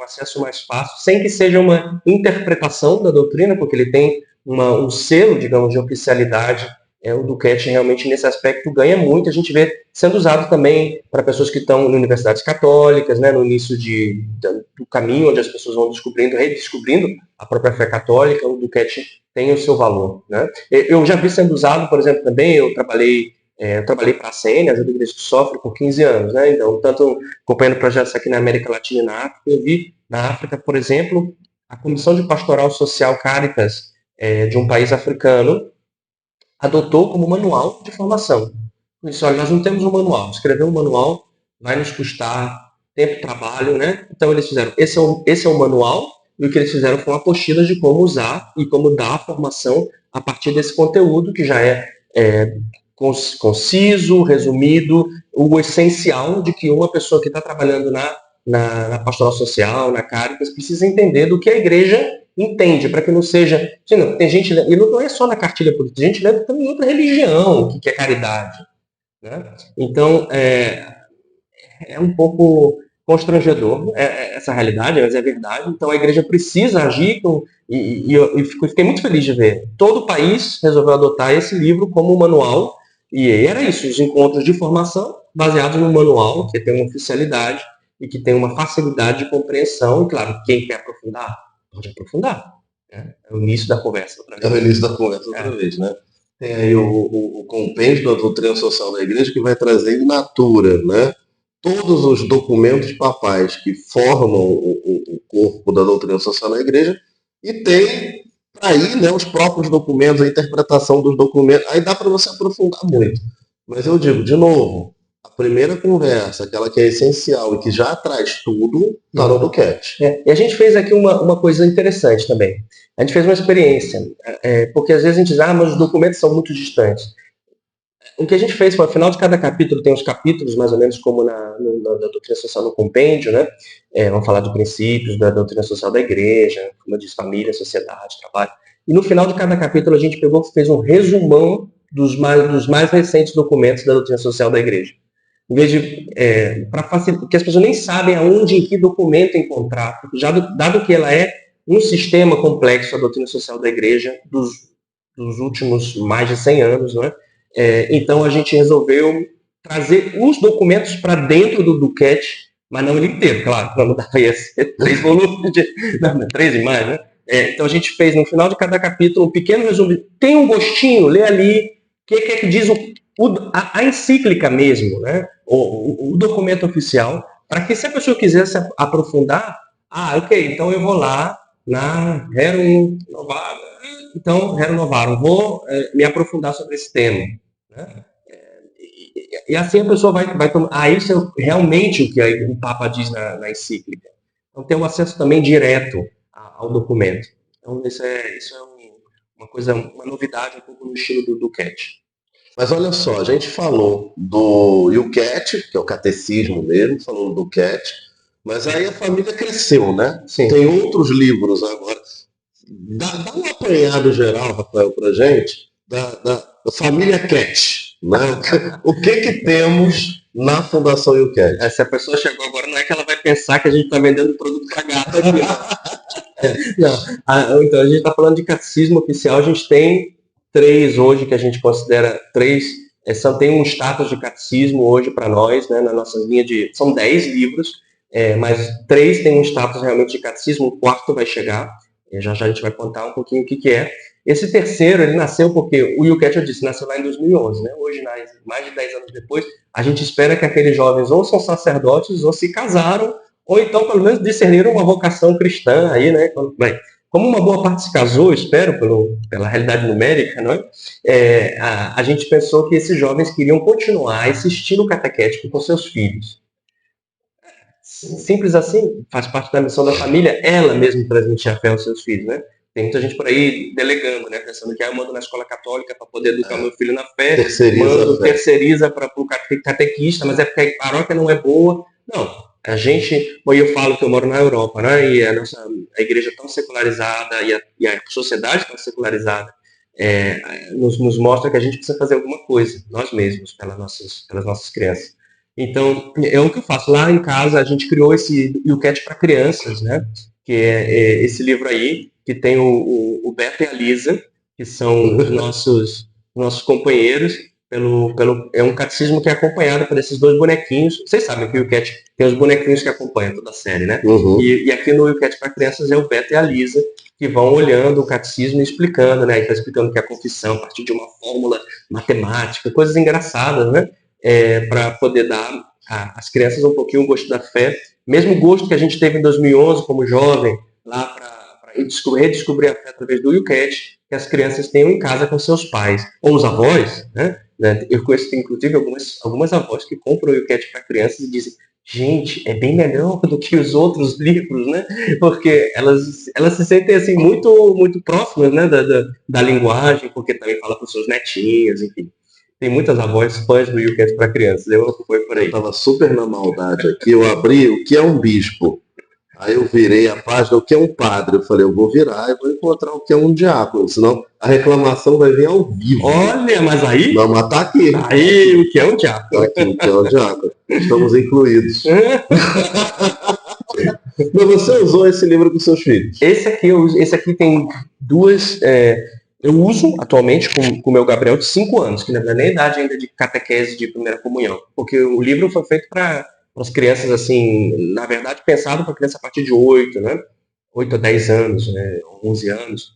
acesso mais fácil, sem que seja uma interpretação da doutrina, porque ele tem um selo, digamos, de oficialidade. O Duquette realmente, nesse aspecto, ganha muito. A gente vê sendo usado também para pessoas que estão em universidades católicas, né, no início do caminho, onde as pessoas vão redescobrindo a própria fé católica. O Duquette tem o seu valor. Né? Eu já vi sendo usado, por exemplo, também, eu trabalhei para a CN, Ajuda a Igreja que Sofre, por 15 anos. Né? Então, tanto acompanhando projetos aqui na América Latina e na África, eu vi na África, por exemplo, a Comissão de Pastoral Social Caritas de um país africano adotou como manual de formação. Disse, olha, nós não temos um manual. Escrever um manual vai nos custar tempo e trabalho, né? Então eles fizeram, esse é o manual, e o que eles fizeram foi uma apostila de como usar e como dar a formação a partir desse conteúdo, que já é conciso, resumido, o essencial de que uma pessoa que está trabalhando na pastoral social, na Caritas, precisa entender do que a igreja entende, para que não seja... Tem gente, e não é só na cartilha política, tem gente lendo também em outra religião, o que é caridade. Né? Então, é um pouco constrangedor essa realidade, mas é verdade. Então, a igreja precisa agir, e eu fiquei muito feliz de ver. Todo o país resolveu adotar esse livro como manual, e era isso, os encontros de formação baseados no manual, que tem uma oficialidade e que tem uma facilidade de compreensão. E, claro, quem quer aprofundar, pode aprofundar. Né? É o início da conversa. É o início da conversa outra vez, né? Tem aí o compêndio da doutrina social da igreja, que vai trazer in natura, né? Todos os documentos papais que formam o corpo da doutrina social da igreja, e tem aí, né, os próprios documentos, a interpretação dos documentos. Aí dá para você aprofundar muito. Mas eu digo, de novo, a primeira conversa, aquela que é essencial e que já traz tudo, está no Duquette. E a gente fez aqui uma coisa interessante também. A gente fez uma experiência, porque às vezes a gente diz, mas os documentos são muito distantes. O que a gente fez foi, ao final de cada capítulo, tem os capítulos, mais ou menos como na doutrina social no compêndio, né? Vamos falar de princípios da doutrina social da igreja, como eu disse, família, sociedade, trabalho. E no final de cada capítulo a gente fez um resumão dos mais recentes documentos da doutrina social da igreja. Em vez de, para facilitar, porque as pessoas nem sabem aonde, em que documento encontrar, porque dado que ela é um sistema complexo, a doutrina social da igreja, dos últimos mais de 100 anos, não é? Então a gente resolveu trazer os documentos para dentro do Duquette, mas não ele inteiro, claro, não dava esse 3 volumes, 3 e mais, né? Então a gente fez no final de cada capítulo um pequeno resumo, tem um gostinho, lê ali, o que é que diz a encíclica mesmo, né? O documento oficial, para que se a pessoa quiser se aprofundar, ok, então eu vou lá na Rerum Novarum, então Rerum Novarum, vou me aprofundar sobre esse tema. Né? E assim a pessoa vai tomar. Isso é realmente o que o Papa diz na encíclica. Então tem um acesso também direto ao documento. Então isso é uma novidade um pouco no estilo do Duquette. Mas olha só, a gente falou do Duquette, que é o catecismo mesmo, falou do Duquette, mas aí a família cresceu, né? Sim. Tem outros livros agora. dá um apanhado geral, Rafael, pra gente, da família Cat, né? O que temos na Fundação YouCat? Se a pessoa chegou agora, não é que ela vai pensar que a gente está vendendo produto para gato aqui, não. Então, a gente está falando de catecismo oficial, a gente tem 3 hoje que a gente considera 3, tem um status de catecismo hoje para nós, né, na nossa linha são 10 livros, mas 3 têm um status realmente de catecismo, o 4º vai chegar, já a gente vai contar um pouquinho o que é. Esse terceiro, ele nasceu porque o YouCat, eu disse, nasceu lá em 2011, né? Hoje, mais de 10 anos depois, a gente espera que aqueles jovens ou são sacerdotes ou se casaram, ou então, pelo menos, discerniram uma vocação cristã aí, né? Como uma boa parte se casou, espero, pela realidade numérica, não é? A gente pensou que esses jovens queriam continuar esse estilo catequético com seus filhos. Simples assim, faz parte da missão da família, ela mesma transmitir a fé aos seus filhos, né? Tem muita gente por aí delegando, né? Pensando que eu mando na escola católica para poder educar meu filho na fé, terceiriza para o catequista, mas é porque a paróquia não é boa. Não, a gente, eu falo que eu moro na Europa, né? E a igreja tão secularizada e a sociedade tão secularizada nos mostra que a gente precisa fazer alguma coisa, nós mesmos, pelas nossas crianças. Então, é o que eu faço. Lá em casa, a gente criou esse YouCat para crianças, né? Que é esse livro aí, que tem o Beto e a Lisa, que são os nossos companheiros. É um catecismo que é acompanhado por esses 2 bonequinhos. Vocês sabem que o YouCat tem os bonequinhos que acompanham toda a série, né? Uhum. E aqui no YouCat para crianças é o Beto e a Lisa, que vão olhando o catecismo e explicando, né? Está explicando que é a confissão, a partir de uma fórmula matemática, coisas engraçadas, né? Para poder dar às crianças um pouquinho o gosto da fé, mesmo gosto que a gente teve em 2011 como jovem, lá para redescobrir a fé através do YouCat, que as crianças tenham em casa com seus pais, ou os avós, né? Eu conheço, inclusive, algumas avós que compram o YouCat para crianças e dizem, gente, é bem melhor do que os outros livros, né? Porque elas se sentem assim muito, muito próximas, né? da linguagem, porque também fala com seus netinhos, enfim. Tem muitas avós fãs do YouCat para crianças. Eu fui por aí. Eu tava super na maldade aqui. Eu abri o que é um bispo. Aí eu virei a página, o que é um padre? Eu falei, eu vou virar e vou encontrar o que é um diácono, senão a reclamação vai vir ao vivo. Olha, mas aí... Não, mas tá aqui. Aí, o que é um diácono? Tá aqui, o que é um diácono. Estamos incluídos. Mas você usou esse livro com seus filhos? Esse aqui tem 2... eu uso atualmente com o meu Gabriel de 5 anos, que não é nem a idade ainda de catequese de primeira comunhão, porque o livro foi feito para as crianças, assim, na verdade, pensado para criança a partir de 8, né? 8 a 10 anos, né? 11 anos.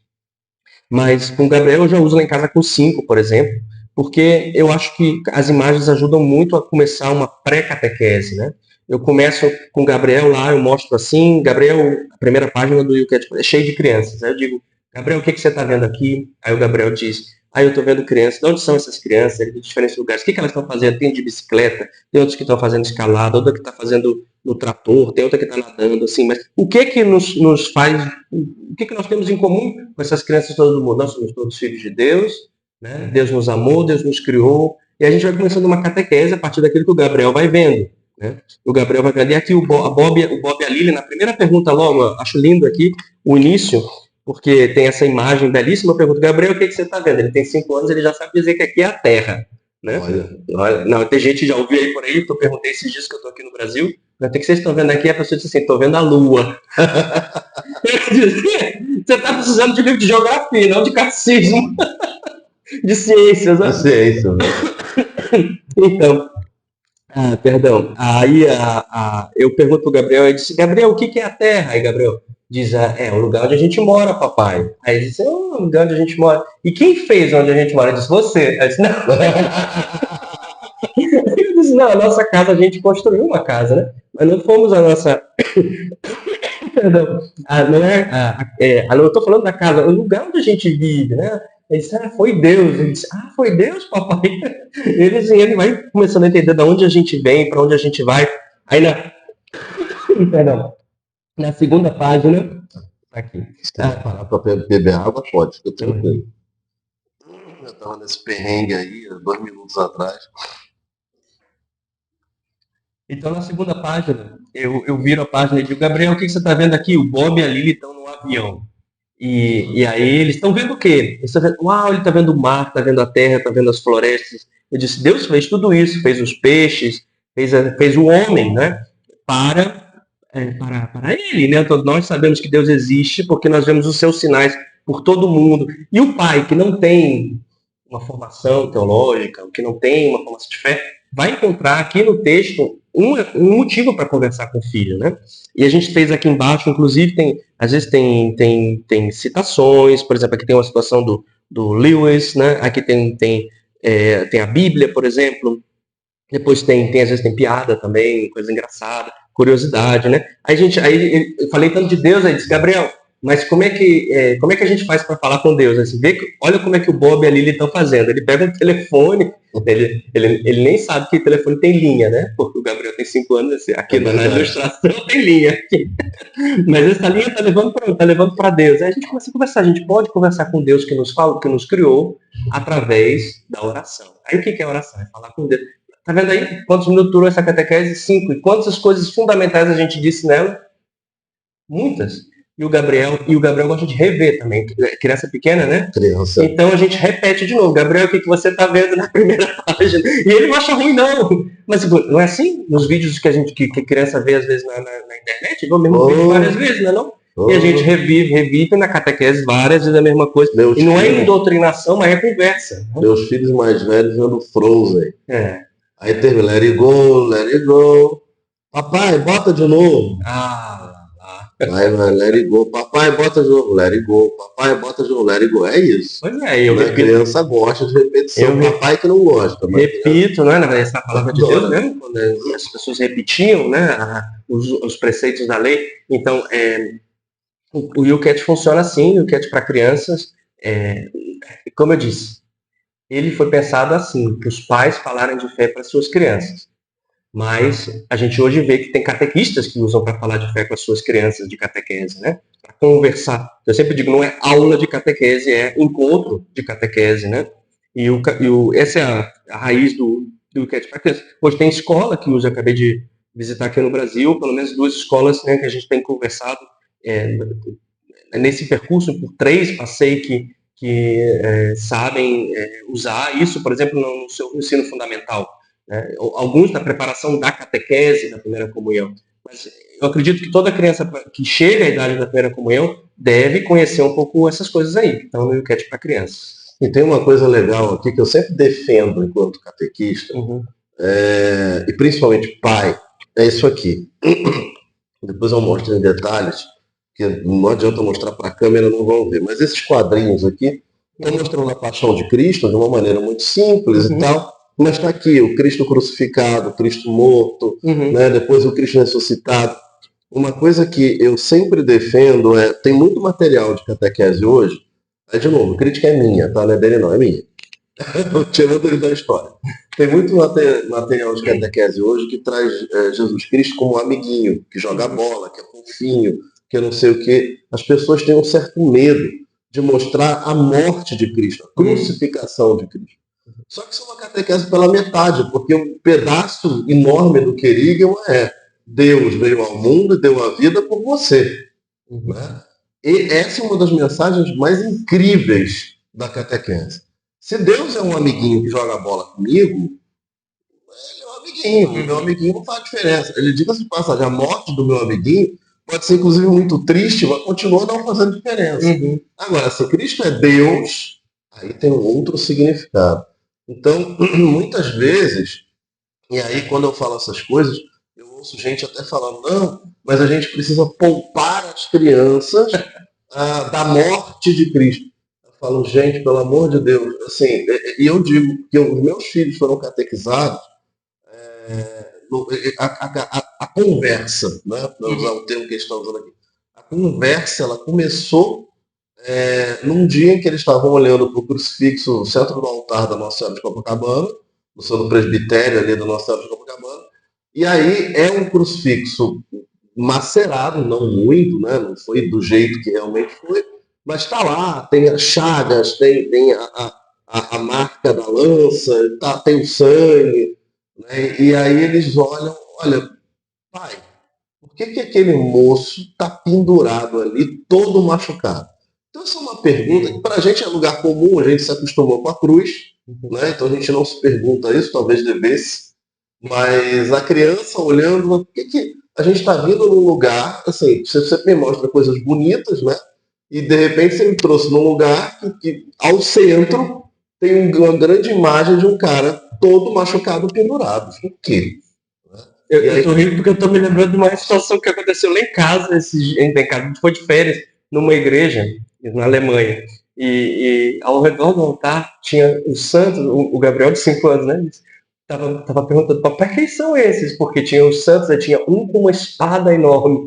Mas com o Gabriel eu já uso lá em casa com 5, por exemplo, porque eu acho que as imagens ajudam muito a começar uma pré-catequese, né? Eu começo com o Gabriel lá, eu mostro assim, Gabriel, a primeira página do YouCat é cheia de crianças. Aí eu digo, Gabriel, o que você está vendo aqui? Aí o Gabriel diz, eu estou vendo crianças. De onde são essas crianças? De diferentes lugares. O que elas estão fazendo? Tem de bicicleta, tem outros que estão fazendo escalada, outra que está fazendo no trator, tem outra que está nadando, assim. Mas o que nos faz... O que nós temos em comum com essas crianças todo mundo? Nós somos todos filhos de Deus, né? Deus nos amou, Deus nos criou. E a gente vai começando uma catequese a partir daquilo que o Gabriel vai vendo. Né? O Gabriel vai vendo. E aqui o Bob e a Lili, na primeira pergunta logo, acho lindo aqui, o início... Porque tem essa imagem belíssima. Eu pergunto, Gabriel, o que você está vendo? Ele tem 5 anos, ele já sabe dizer que aqui é a Terra. Né? Olha. Não, tem gente que já ouviu aí por aí, eu perguntei esses dias que eu estou aqui no Brasil, o que vocês estão vendo aqui? A pessoa disse assim, estou vendo a Lua. Você está precisando de livro de geografia, não de catecismo. De ciências. Né? De ciência. Então, perdão. Aí eu pergunto para o Gabriel, ele disse, Gabriel, o que é a Terra? Aí Gabriel diz, é o lugar onde a gente mora, papai. Aí ele disse, o lugar onde a gente mora. E quem fez onde a gente mora? Ele disse, você. Aí eu disse, não. Eu disse, não, a nossa casa, a gente construiu uma casa, né? Mas não fomos a nossa... Perdão. Não, eu estou falando da casa, o lugar onde a gente vive, né? Ele disse, foi Deus. Ele disse, foi Deus, papai. Ele vai começando a entender de onde a gente vem, para onde a gente vai. Aí na segunda página, aqui. Se quiser parar para beber água, pode, fica tranquilo. Eu estava nesse perrengue aí, 2 minutos atrás. Então, na segunda página, eu viro a página e digo, Gabriel, o que você está vendo aqui? O Bob e a Lili estão num avião. E aí eles estão vendo o quê? Eles estão vendo, uau, ele está vendo o mar, está vendo a terra, está vendo as florestas. Eu disse, Deus fez tudo isso, fez os peixes, fez o homem, né? Para ele, né? Então, nós sabemos que Deus existe porque nós vemos os seus sinais por todo mundo. E o pai que não tem uma formação teológica, que não tem uma formação de fé, vai encontrar aqui no texto um motivo para conversar com o filho, né? E a gente fez aqui embaixo, inclusive, às vezes tem citações, por exemplo, aqui tem uma situação do Lewis, né? Aqui tem a Bíblia, por exemplo. Depois às vezes tem piada também, coisa engraçada, curiosidade, né? Aí eu falei tanto de Deus, aí disse, Gabriel, mas como é que a gente faz para falar com Deus? Assim, olha como é que o Bob e a Lili estão fazendo. Ele pega o telefone, ele nem sabe que o telefone tem linha, né? Porque o Gabriel tem 5 anos, assim, aqui na ilustração tem linha. Aqui. Mas essa linha está levando para Deus. Aí a gente começa a conversar, a gente pode conversar com Deus que nos fala, que nos criou, através da oração. Aí o que é oração? É falar com Deus. Tá vendo aí quantos minutos durou essa catequese? 5. E quantas coisas fundamentais a gente disse nela? Muitas. E o Gabriel gosta de rever também. Criança pequena, né? Criança. Então a gente repete de novo. Gabriel, o que você está vendo na primeira página? E ele não acha ruim, não. Mas não é assim? Nos vídeos que a criança vê, às vezes, na internet, vê o mesmo vídeo várias vezes, não é não? E a gente revive na catequese várias vezes a mesma coisa. E não é doutrinação, mas é conversa. Meus filhos mais velhos vendo Frozen. Aí teve let it go. Papai, bota de novo. Aí vai, let it go. Papai, bota de novo, let it go. Papai, bota de novo, let it go. É isso. Pois é, a criança gosta de repetição. Papai que não gosta. Repito, né? Essa palavra de Deus mesmo, quando as pessoas repetiam, né? Os preceitos da lei. Então, o YouCat funciona assim, o YouCat para crianças. Como eu disse, ele foi pensado assim, que os pais falarem de fé para suas crianças. Mas a gente hoje vê que tem catequistas que usam para falar de fé com as suas crianças de catequese, né? Para conversar. Eu sempre digo, não é aula de catequese, é encontro de catequese, né? Essa é a raiz do YouCat para crianças. Hoje tem escola que usa, eu acabei de visitar aqui no Brasil, pelo menos 2 escolas, né, que a gente tem conversado nesse percurso, por 3, passei que sabem usar isso, por exemplo, no seu ensino fundamental. Alguns na preparação da catequese da primeira comunhão. Mas eu acredito que toda criança que chega à idade da primeira comunhão deve conhecer um pouco essas coisas aí, que estão no YouCat para crianças. E tem uma coisa legal aqui que eu sempre defendo enquanto catequista, e principalmente pai, é isso aqui. Depois eu mostro em detalhes, que não adianta mostrar para a câmera, não vão ver. Mas esses quadrinhos aqui estão mostrando a paixão de Cristo de uma maneira muito simples e tal. Mas está aqui o Cristo crucificado, o Cristo morto, né? Depois o Cristo ressuscitado. Uma coisa que eu sempre defendo tem muito material de catequese hoje. Aí, de novo, a crítica é minha, tá? Não é dele não, é minha. Tirando ele da história. Tem muito material de catequese hoje que traz Jesus Cristo como um amiguinho, que joga bola, que é fofinho, que não sei o quê. As pessoas têm um certo medo de mostrar a morte de Cristo, a crucificação de Cristo. Só que isso é uma catequese pela metade, porque um pedaço enorme do querigma Deus veio ao mundo e deu a vida por você. Né? E essa é uma das mensagens mais incríveis da catequese. Se Deus é um amiguinho que joga bola comigo, ele é um amiguinho, o meu amiguinho não faz diferença. Ele diga-se de passagem, a morte do meu amiguinho pode ser inclusive muito triste, mas continua não fazendo diferença. Agora, se Cristo é Deus, aí tem um outro significado. Então, muitas vezes, e aí quando eu falo essas coisas, eu ouço gente até falando, não, mas a gente precisa poupar as crianças da morte de Cristo. Eu falo, gente, pelo amor de Deus, assim, e eu digo que os meus filhos foram catequizados, a conversa, né, para usar o termo que eles estão usando aqui, a conversa, ela começou num dia em que eles estavam olhando para o crucifixo no centro do altar da Nossa Senhora de Copacabana, no centro do presbitério ali da Nossa Senhora de Copacabana, e aí é um crucifixo macerado, não muito, né? Não foi do jeito que realmente foi, mas está lá, tem as chagas, tem a marca da lança, tem o sangue, né? E aí eles olham, olha, pai, por que aquele moço está pendurado ali, todo machucado? Então essa é uma pergunta que para a gente é lugar comum, a gente se acostumou com a cruz, né? Então a gente não se pergunta isso, talvez devesse, mas a criança olhando, por que a gente está vindo num lugar, assim, você me mostra coisas bonitas, né? E de repente você me trouxe num lugar que ao centro tem uma grande imagem de um cara todo machucado, pendurado. Por quê? Eu tô rindo porque eu tô me lembrando de uma situação que aconteceu lá em casa, a gente foi de férias numa igreja na Alemanha. E ao redor do altar tinha o santo, o Gabriel de 5 anos, né? Tava perguntando, papai, quem são esses? Porque tinha os santos, aí tinha um com uma espada enorme,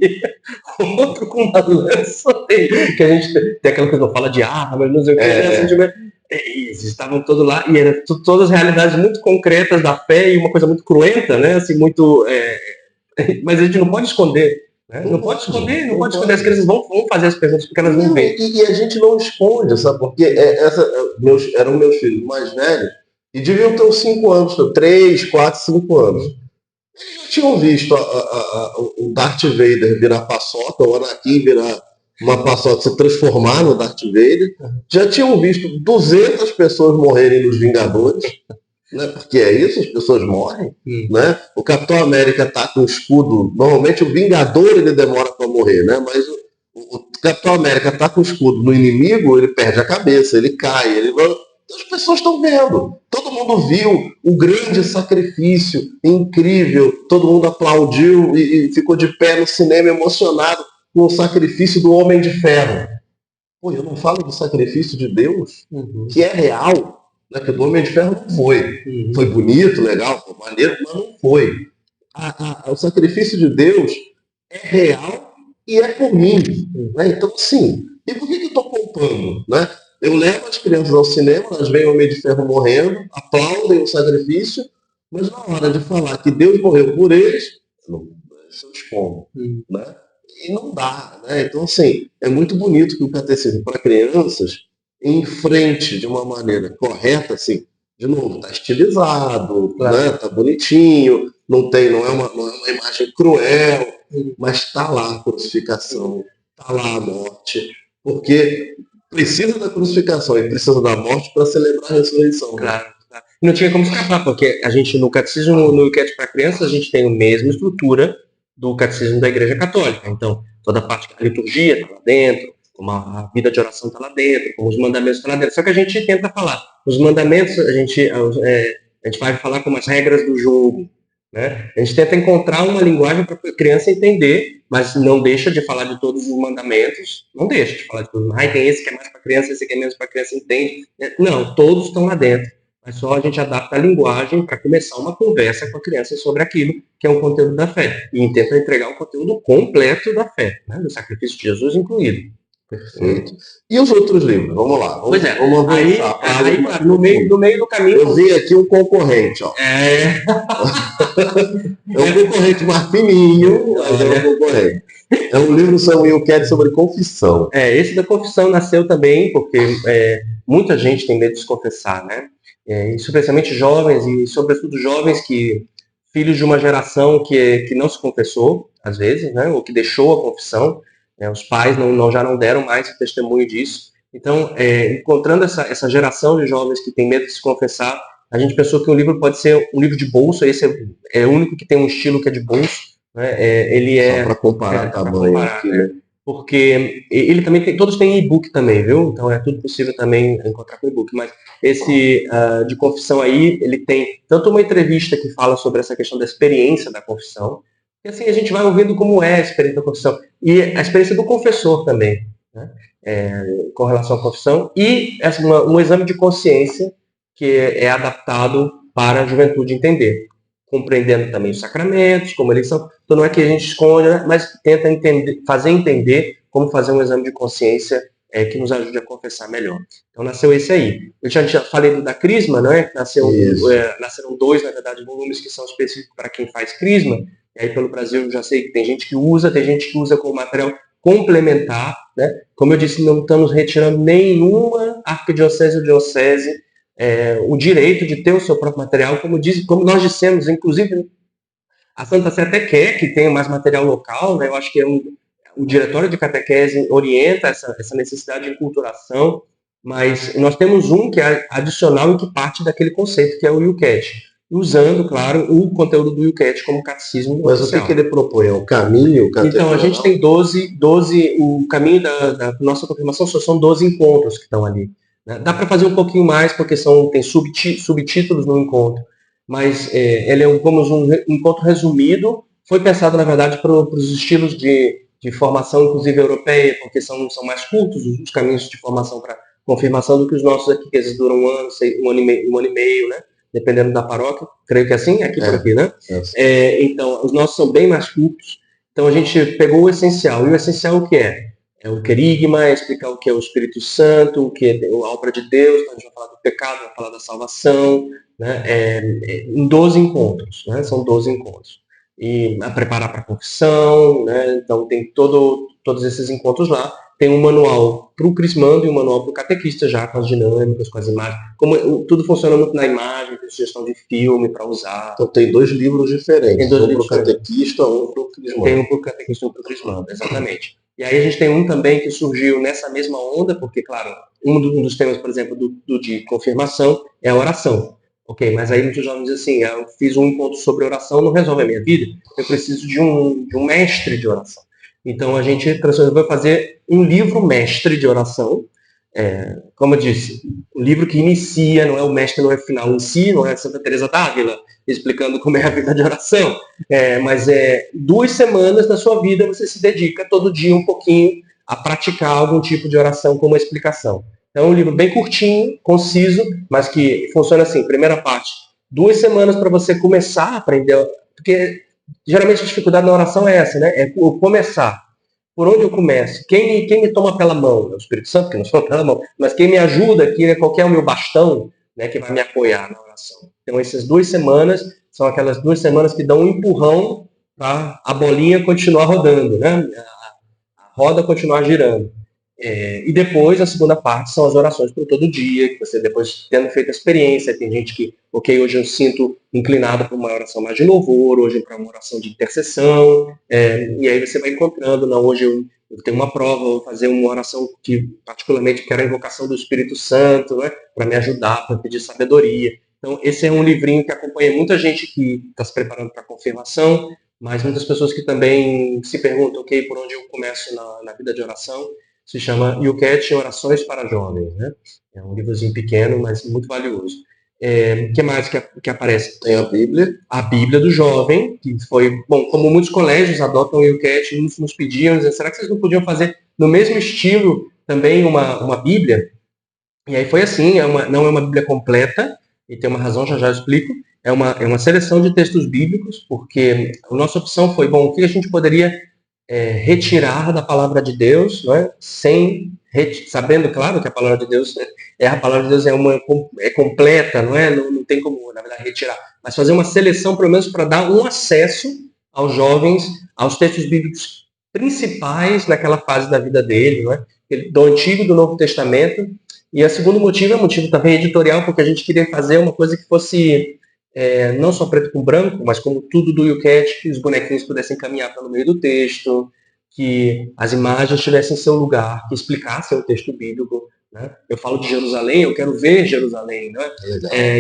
outro com uma lança, que a gente tem aquela coisa, não fala de arma, não sei o que, eles estavam todos lá, e eram todas realidades muito concretas da fé e uma coisa muito cruenta, né? Assim, muito. Mas a gente não pode esconder. Né? Não pode esconder. As crianças vão fazer as perguntas porque elas não veem. E a gente não esconde, sabe? Porque eram meus filhos mais velhos e deviam ter uns 5 anos, 3, 4, 5 anos. Eles já tinham visto o Darth Vader virar paçoca, o Anakin virar uma paçoca, se transformar no Darth Vader. Já tinham visto 200 pessoas morrerem nos Vingadores, né? Porque é isso, as pessoas morrem, né? O Capitão América tá com o escudo, normalmente o Vingador ele demora para morrer, né? Mas o Capitão América tá com o escudo no inimigo, ele perde a cabeça, ele cai, as pessoas estão vendo. Todo mundo viu o grande sacrifício incrível. Todo mundo aplaudiu e ficou de pé no cinema emocionado com o sacrifício do Homem de Ferro. Pô, eu não falo do sacrifício de Deus, que é real, né? Que do Homem de Ferro não foi. Foi bonito, legal, foi maneiro, mas não foi. O sacrifício de Deus é real e é por mim. Né? Então, sim. E por que eu estou poupando? Né? Eu levo as crianças ao cinema, elas veem o Homem de Ferro morrendo, aplaudem o sacrifício, mas na hora de falar que Deus morreu por eles, eu escondo. Né? E não dá. Né? Então, assim, é muito bonito que o catecismo para crianças enfrente de uma maneira correta, assim, de novo, está estilizado, né? Tá bonitinho, não é uma imagem cruel, mas está lá a crucificação, está lá a morte, porque precisa da crucificação e precisa da morte para celebrar a ressurreição. Claro. Não tinha como escapar, porque a gente no catecismo, no Enquete para Crianças, a gente tem a mesma estrutura do catecismo da Igreja Católica. Então, toda a parte da liturgia está lá dentro, como a vida de oração está lá dentro, como os mandamentos estão lá dentro. Só que a gente tenta falar. Os mandamentos, a gente vai falar como as regras do jogo. Né? A gente tenta encontrar uma linguagem para a criança entender, mas não deixa de falar de todos os mandamentos, não deixa de falar de todos. Tem esse que é mais para criança, esse que é menos para criança, entende? Não, todos estão lá dentro. Mas só a gente adapta a linguagem para começar uma conversa com a criança sobre aquilo que é um conteúdo da fé. E tenta entregar o conteúdo completo da fé, né? Do sacrifício de Jesus incluído. Perfeito. E os outros livros? Vamos lá. Vamos avançar. Aí no meio do caminho... Eu vi aqui um concorrente, ó. É um concorrente mais fininho, mas é um concorrente. É um livro Samuel Quer sobre confissão. Esse da confissão nasceu também porque muita gente tem medo de se confessar, né? Especialmente jovens, e sobretudo jovens filhos de uma geração que não se confessou, às vezes, né? Ou que deixou a confissão. Os pais já não deram mais testemunho disso. Então, encontrando essa geração de jovens que tem medo de se confessar, a gente pensou que o livro pode ser um livro de bolso. Esse é o único que tem um estilo que é de bolso. Né? Ele só para comparar tamanho aqui, né? Porque ele também tem, todos têm e-book também, viu? Então é tudo possível também encontrar com e-book. Mas esse de confissão aí, ele tem tanto uma entrevista que fala sobre essa questão da experiência da confissão, e assim a gente vai ouvindo como é a experiência da confissão, e a experiência do confessor também, né? Com relação à confissão, e um exame de consciência que é adaptado para a juventude entender, compreendendo também os sacramentos, como eles são. Então não é que a gente esconde, né? Mas tenta fazer entender como fazer um exame de consciência que nos ajude a confessar melhor. Então nasceu esse aí. Eu já falei da Crisma, né? Nasceram 2, na verdade, volumes que são específicos para quem faz Crisma. E aí pelo Brasil eu já sei que tem gente que usa como material complementar, né? Como eu disse, não estamos retirando nenhuma arquidiocese ou diocese o direito de ter o seu próprio material, como nós dissemos, inclusive a Santa Sé até quer que tenha mais material local, né? Eu acho que é um o diretório de catequese orienta essa necessidade de enculturação, mas nós temos um que é adicional e que parte daquele conceito, que é o YouCat, usando, claro, o conteúdo do YouCat como catecismo. Mas o que ele propõe? É o caminho catecumenal? Então, a gente tem 12 o caminho da nossa confirmação são 12 encontros que estão ali. Né? Dá para fazer um pouquinho mais, porque tem subtítulos no encontro, mas ele é como um encontro resumido. Foi pensado, na verdade, para os estilos de formação, inclusive europeia, porque são mais curtos os caminhos de formação para confirmação do que os nossos aqui, que às vezes duram um ano e meio, né? Dependendo da paróquia. Creio que é assim, aqui por aqui, né? Então, os nossos são bem mais curtos. Então, a gente pegou o essencial. E o essencial o que é? É o querigma, é explicar o que é o Espírito Santo, o que é a obra de Deus. Então, a gente vai falar do pecado, vai falar da salvação, né? Em 12 encontros, né? São 12 encontros. E a preparar para a confissão, né? Então tem todos esses encontros lá. Tem um manual para o crismando e um manual para o catequista, já com as dinâmicas, com as imagens. Tudo funciona muito na imagem, tem sugestão de filme para usar. Então tem 2 livros diferentes, um para o catequista, um para o crismando. Tem um para o catequista e um para o crismando, exatamente. E aí a gente tem um também que surgiu nessa mesma onda, porque, claro, um dos temas, por exemplo, do de confirmação é a oração. Ok, mas aí muitos jovens dizem assim, eu fiz um encontro sobre oração, não resolve a minha vida, eu preciso de um mestre de oração. Então a gente vai fazer um livro mestre de oração, como eu disse, um livro que inicia, não é o mestre, não é o final em si, não é Santa Teresa d'Ávila explicando como é a vida de oração, mas 2 semanas da sua vida você se dedica todo dia um pouquinho a praticar algum tipo de oração como explicação. É um livro bem curtinho, conciso, mas que funciona assim. Primeira parte, 2 semanas para você começar a aprender, porque geralmente a dificuldade na oração é essa, né? É o começar. Por onde eu começo? Quem me toma pela mão? É o Espírito Santo que nos toma pela mão, mas quem me ajuda aqui, né? Qual que é o meu bastão, né? Que vai me apoiar na oração. Então essas 2 semanas são aquelas 2 semanas que dão um empurrão para a bolinha continuar rodando, né? A roda continuar girando. E depois, a segunda parte, são as orações por todo dia, que você depois, tendo feito a experiência, tem gente que, ok, hoje eu sinto inclinado para uma oração mais de louvor, hoje para uma oração de intercessão, e aí você vai encontrando, não, hoje eu tenho uma prova, vou fazer uma oração que particularmente quero a invocação do Espírito Santo, né, para me ajudar, para pedir sabedoria. Então, esse é um livrinho que acompanha muita gente que está se preparando para a confirmação, mas muitas pessoas que também se perguntam, ok, por onde eu começo na vida de oração. Se chama YouCat Orações para Jovens, né? É um livrozinho pequeno, mas muito valioso. O que mais que aparece? Tem a Bíblia. A Bíblia do Jovem, que foi, bom, como muitos colégios adotam o YouCat, nos pediam, dizendo, será que vocês não podiam fazer no mesmo estilo também uma Bíblia? E aí foi assim, não é uma Bíblia completa, e tem uma razão, já eu explico, é uma seleção de textos bíblicos, porque a nossa opção foi, bom, o que a gente poderia retirar da palavra de Deus, não é? Sabendo, claro, que a palavra de Deus é completa, não é? Não tem como, na verdade, retirar. Mas fazer uma seleção, pelo menos, para dar um acesso aos jovens, aos textos bíblicos principais naquela fase da vida dele, não é? Do Antigo e do Novo Testamento. E o segundo motivo é um motivo também editorial, porque a gente queria fazer uma coisa que fosse não só preto com branco, mas como tudo do YouCat, que os bonequinhos pudessem caminhar pelo meio do texto, que as imagens tivessem seu lugar, que explicassem o texto bíblico. Né? Eu falo de Jerusalém, eu quero ver Jerusalém. Né?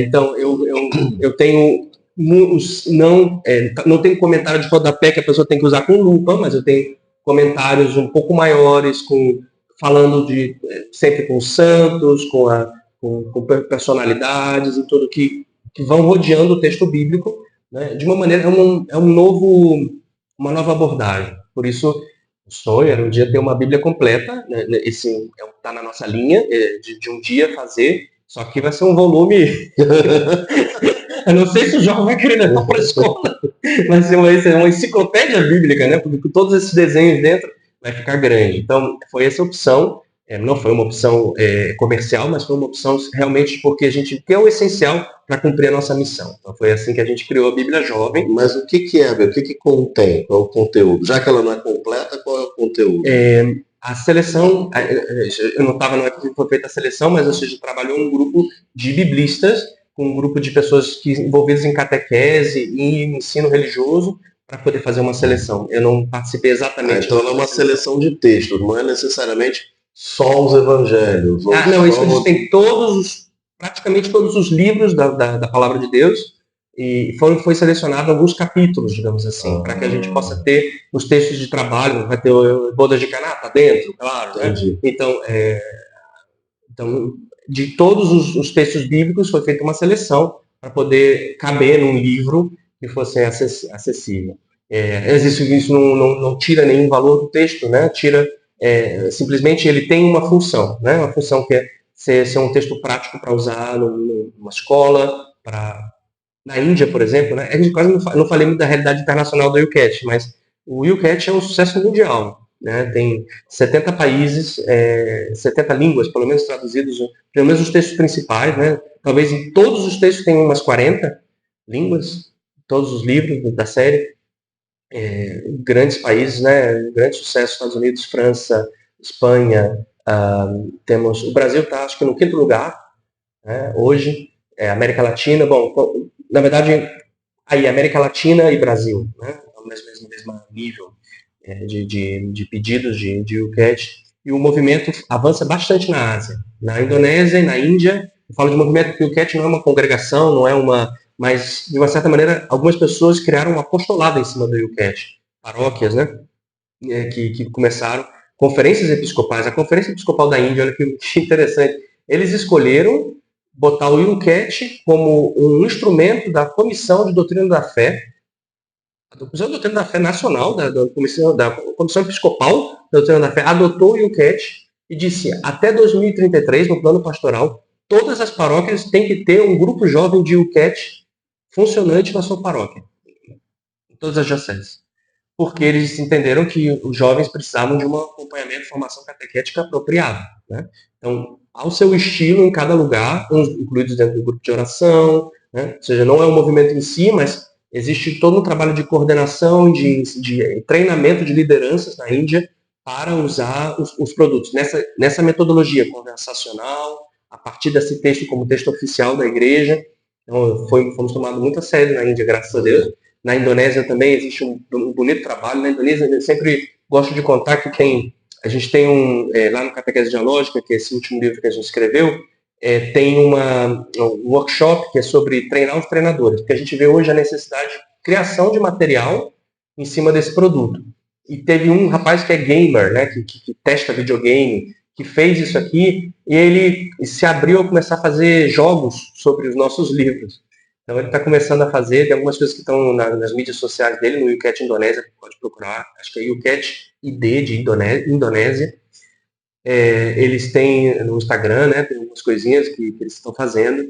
Então, eu tenho não tenho comentário de rodapé que a pessoa tem que usar com lupa, mas eu tenho comentários um pouco maiores, falando sempre com santos, com personalidades e tudo que vão rodeando o texto bíblico, né? De uma maneira, uma nova abordagem. Por isso, o sonho era um dia ter uma Bíblia completa, né? Esse está na nossa linha, de um dia fazer, só que vai ser um volume... Eu não sei se o jovem vai querer levar para a escola, vai ser uma enciclopédia bíblica, né? Porque com todos esses desenhos dentro vai ficar grande. Então, foi essa opção. Não foi uma opção comercial, mas foi uma opção realmente porque a gente quer o essencial para cumprir a nossa missão. Então foi assim que a gente criou a Bíblia Jovem. Mas o que é, o que contém? Qual é o conteúdo? Já que ela não é completa, qual é o conteúdo? A seleção, eu não estava na época que foi feita a seleção, mas a gente trabalhou um grupo de biblistas, com um grupo de pessoas envolvidas em catequese e ensino religioso, para poder fazer uma seleção. Eu não participei exatamente. Então ela é uma seleção de textos, não é necessariamente só os evangelhos. Não, eles têm praticamente todos os livros da palavra de Deus, e foi selecionado alguns capítulos, digamos assim, para que a gente possa ter os textos de trabalho. Vai ter o Bodas de Caná, tá dentro, claro, né? Então, de todos os textos bíblicos foi feita uma seleção para poder caber num livro que fosse acessível. Isso não tira nenhum valor do texto, né? Simplesmente ele tem uma função, né? Uma função que é ser um texto prático para usar numa escola, na Índia, por exemplo, né? A gente quase não falei muito da realidade internacional do YouCat, mas o YouCat é um sucesso mundial, né? Tem 70 países, 70 línguas, pelo menos traduzidos, pelo menos os textos principais, né? Talvez em todos os textos tem umas 40 línguas, todos os livros da série. Grandes países, né? Grande sucesso, Estados Unidos, França, Espanha. Temos o Brasil está, acho que no 5º lugar, né? Hoje. América Latina, bom, na verdade, aí América Latina e Brasil, né? No mesmo nível de pedidos de YouCat. E o movimento avança bastante na Ásia, na Indonésia e na Índia. Eu falo de movimento porque o YouCat não é uma congregação, não é mas, de uma certa maneira, algumas pessoas criaram um apostolado em cima do YouCat. Paróquias, né? Que começaram. Conferências episcopais. A Conferência Episcopal da Índia, olha que interessante. Eles escolheram botar o YouCat como um instrumento da Comissão de Doutrina da Fé, a Comissão de Doutrina da Fé Nacional, da Comissão Episcopal da Doutrina da Fé, adotou o YouCat e disse, até 2033, no plano pastoral, todas as paróquias têm que ter um grupo jovem de YouCat funcionante na sua paróquia, em todas as dioceses. Porque eles entenderam que os jovens precisavam de um acompanhamento e formação catequética apropriada, né? Então, ao seu estilo em cada lugar, uns incluídos dentro do grupo de oração, né? Ou seja, não é um movimento em si, mas existe todo um trabalho de coordenação, de treinamento de lideranças na Índia para usar os produtos. Nessa metodologia conversacional, a partir desse texto como texto oficial da igreja. Então, fomos tomados muito a sério na Índia, graças a Deus. Na Indonésia também existe um bonito trabalho. Na Indonésia, eu sempre gosto de contar que a gente tem lá no Catequese Dialógica, que é esse último livro que a gente escreveu, tem um workshop que é sobre treinar os treinadores, porque a gente vê hoje a necessidade de criação de material em cima desse produto. E teve um rapaz que é gamer, né, que testa videogame, que fez isso aqui, e ele se abriu a começar a fazer jogos sobre os nossos livros. Então ele está começando a fazer, tem algumas coisas que estão nas mídias sociais dele, no YouCat Indonésia, pode procurar, acho que é YouCat ID de Indonésia. Eles têm no Instagram, né, tem algumas coisinhas que eles estão fazendo,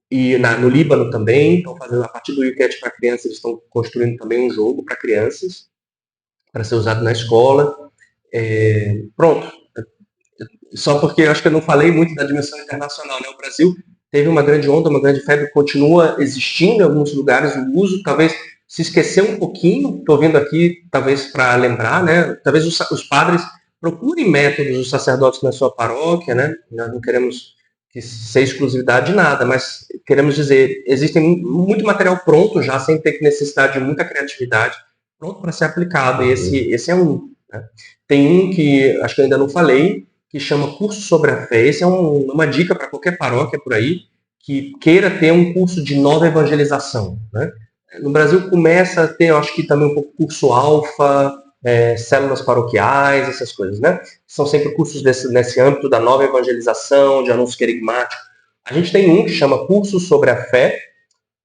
e no Líbano também, estão fazendo a partir do YouCat para crianças, eles estão construindo também um jogo para crianças, para ser usado na escola. Pronto, só porque eu acho que eu não falei muito da dimensão internacional, né? O Brasil teve uma grande onda, uma grande febre, continua existindo em alguns lugares o uso, talvez se esqueceu um pouquinho, estou vindo aqui, talvez para lembrar, né? Talvez os padres procurem métodos dos sacerdotes na sua paróquia, né? Nós não queremos que ser exclusividade de nada, mas queremos dizer, existe muito material pronto já, sem ter necessidade de muita criatividade, pronto para ser aplicado, e esse é um. Né? Tem um que, acho que eu ainda não falei, que chama Curso sobre a Fé. Esse é uma dica para qualquer paróquia por aí que queira ter um curso de nova evangelização, né? No Brasil começa a ter, eu acho que também um pouco curso alfa, células paroquiais, essas coisas, né? São sempre cursos nesse âmbito da nova evangelização, de anúncio querigmático. A gente tem um que chama Curso sobre a Fé,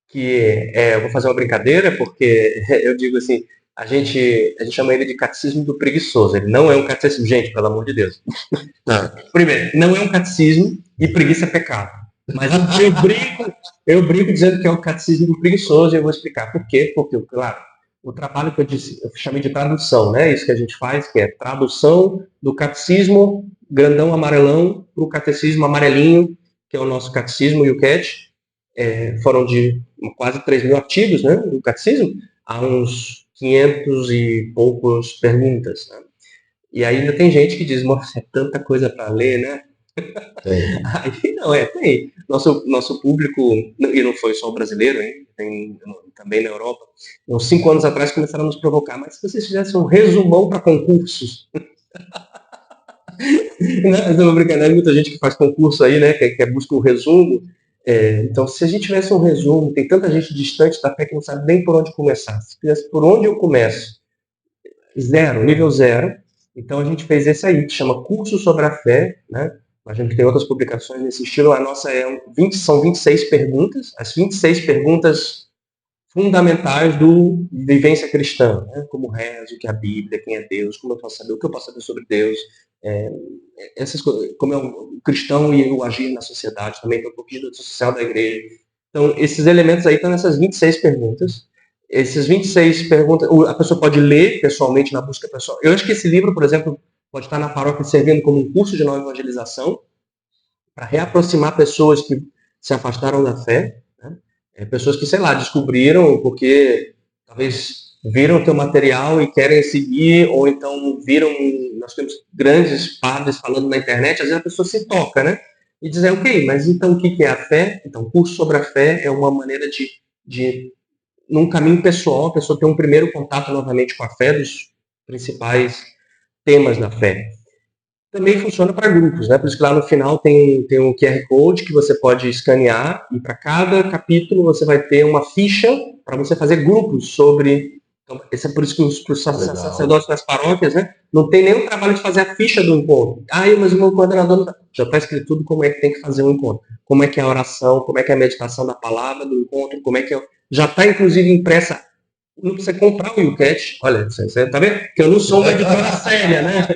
que eu vou fazer uma brincadeira, porque eu digo assim, a gente chama ele de catecismo do preguiçoso. Ele não é um catecismo, gente, pelo amor de Deus. Primeiro, não é um catecismo e preguiça é pecado. Mas eu brinco dizendo que é o catecismo do preguiçoso, e eu vou explicar por quê. Porque, claro, o trabalho que eu chamei de tradução, né? Isso que a gente faz, que é tradução do catecismo grandão amarelão para o catecismo amarelinho, que é o nosso catecismo YouCat. Foram de quase 3.000 artigos, né, do catecismo, há uns 500 e poucos perguntas, né? E ainda tem gente que diz, nossa, é tanta coisa para ler, né? Aí não, tem. Nosso público, e não foi só o brasileiro, hein? tem também na Europa, uns 5 anos atrás começaram a nos provocar, mas se vocês fizessem um resumão para concursos, essa é uma brincadeira, muita gente que faz concurso aí, né, que busca um resumo. Então, se a gente tivesse um resumo, tem tanta gente distante da fé que não sabe nem por onde começar. Se fizesse por onde eu começo, nível 0. Então, a gente fez esse aí, que chama Curso sobre a Fé, né? A gente tem outras publicações nesse estilo. A nossa são 26 perguntas, as 26 perguntas fundamentais do vivência cristã, né? Como rezo, o que é a Bíblia, quem é Deus, como eu posso saber, o que eu posso saber sobre Deus, essas coisas, como é o cristão e o agir na sociedade, também tem um pouquinho do social da igreja. Então, esses elementos aí estão nessas 26 perguntas. Essas 26 perguntas, a pessoa pode ler pessoalmente na busca pessoal. Eu acho que esse livro, por exemplo, pode estar na paróquia servindo como um curso de nova evangelização, para reaproximar pessoas que se afastaram da fé, né? Pessoas que, sei lá, descobriram porque talvez viram o teu material e querem seguir, ou então viram, nós temos grandes padres falando na internet, às vezes a pessoa se toca, né? E dizer, ok, mas então o que é a fé? Então, o curso sobre a fé é uma maneira de num caminho pessoal, a pessoa ter um primeiro contato novamente com a fé, dos principais temas da fé. Também funciona para grupos, né? Por isso que lá no final tem um QR Code que você pode escanear e para cada capítulo você vai ter uma ficha para você fazer grupos sobre... Então, esse é por isso que os sacerdotes das paróquias, né, não tem nenhum trabalho de fazer a ficha do encontro. mas o meu coordenador não tá... Já está escrito tudo como é que tem que fazer um encontro. Como é que é a oração, como é que é a meditação da palavra do encontro, como é que é... Já está, inclusive, impressa. Não precisa comprar o YouCat. Olha, você tá vendo? Que eu não sou uma editora séria, né?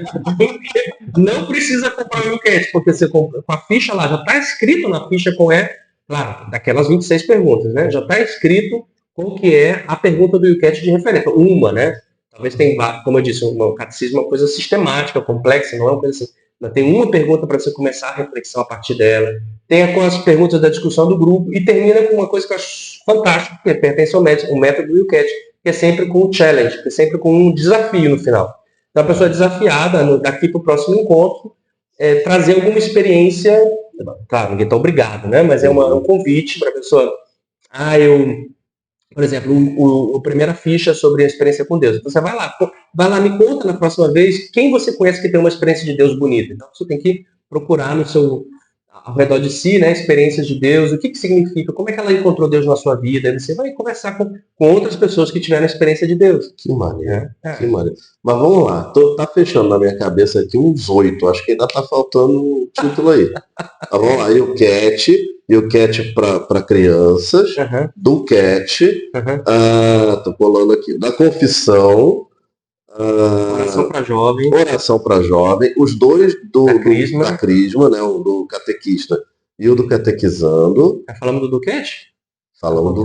Não precisa comprar o YouCat, porque você compra com a ficha lá, já está escrito na ficha claro, daquelas 26 perguntas, né? Já está escrito qual que é a pergunta do YouCat de referência. Uma, né? Talvez tenha, como eu disse, o catecismo é uma coisa sistemática, complexa, não é uma coisa assim. Mas tem uma pergunta para você começar a reflexão a partir dela. Tem com as perguntas da discussão do grupo e termina com uma coisa que eu acho fantástica, que pertence ao método do YouCat, que é sempre com um challenge, que é sempre com um desafio no final. Então a pessoa é desafiada, daqui para o próximo encontro, trazer alguma experiência, claro, ninguém está obrigado, né? Mas é um convite para a pessoa, por exemplo, a primeira ficha sobre a experiência com Deus. Então você vai lá, me conta na próxima vez quem você conhece que tem uma experiência de Deus bonita. Então você tem que procurar ao redor de si, né, experiências de Deus, o que significa, como é que ela encontrou Deus na sua vida. Aí você vai conversar com outras pessoas que tiveram a experiência de Deus. Que maneiro, que maneiro. Mas vamos lá, tá fechando na minha cabeça aqui uns 8, acho que ainda tá faltando um título aí. Vamos lá, YouCat para crianças, DoCat, tô colando aqui, da confissão, Oração para jovem, os dois da Crisma, né, o do catequista e o do catequizando. Falamos do DoCat? Falamos do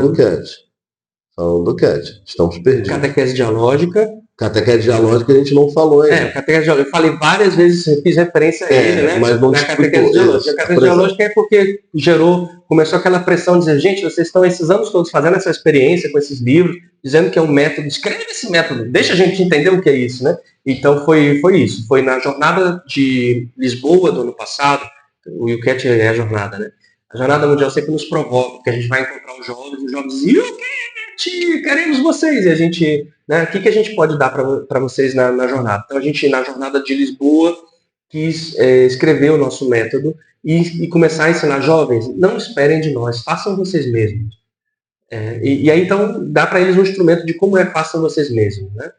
DoCat. Estamos perdidos. Catequese dialógica. Catequese dialógica a gente não falou ainda. Catequese dialógica. Eu falei várias vezes, fiz referência a ele, né? Mas não catequese dialógica. A catequese dialógica é porque começou aquela pressão de dizer, gente, vocês estão esses anos todos fazendo essa experiência com esses livros, dizendo que é um método, escreve esse método, deixa a gente entender o que é isso, né? Então foi isso. Foi na jornada de Lisboa do ano passado, o YouCat é a jornada, né? A Jornada Mundial sempre nos provoca, porque a gente vai encontrar os jovens dizem, YouCat, queremos vocês! E a gente, né, o que a gente pode dar para vocês na jornada? Então a gente, na jornada de Lisboa, quis escrever o nosso método e começar a ensinar jovens, não esperem de nós, façam vocês mesmos. E aí, então, dá para eles um instrumento de como façam vocês mesmos, né?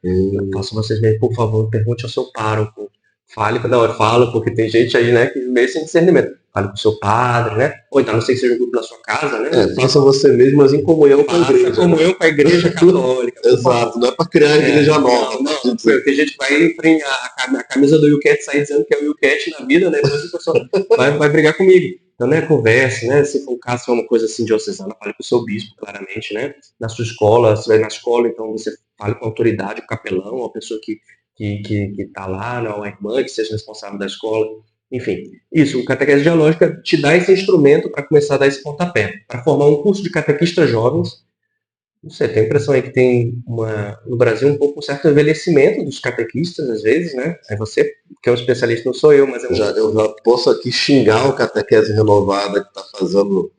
Façam vocês mesmos, por favor, pergunte ao seu pároco, eu falo, porque tem gente aí, né, que meio sem discernimento. Fale com o seu padre, né? Ou então, não sei se seja um grupo da sua casa, né? Faça você mesmo, mas em comunhão com a igreja. Em comunhão com a igreja católica. Exato, não é para criar a igreja nova. Não, tem gente que vai enfrentar a camisa do YouCat, sair dizendo que é o YouCat na vida, né? Depois a pessoa vai brigar comigo. Então, né, converse, né? Se for um caso, se for uma coisa assim diocesana, fale com o seu bispo, claramente, né? Na sua escola, se vai na escola, então você fale com a autoridade, com o capelão, a pessoa que está lá, não, a irmã que seja responsável da escola. Enfim, isso, o Catequese Dialógica te dá esse instrumento para começar a dar esse pontapé, para formar um curso de catequistas jovens. Não sei, tem a impressão aí que tem no Brasil um pouco um certo envelhecimento dos catequistas, às vezes, né? É você, que é um especialista, não sou eu, mas eu já posso aqui xingar o Catequese Renovada que está fazendo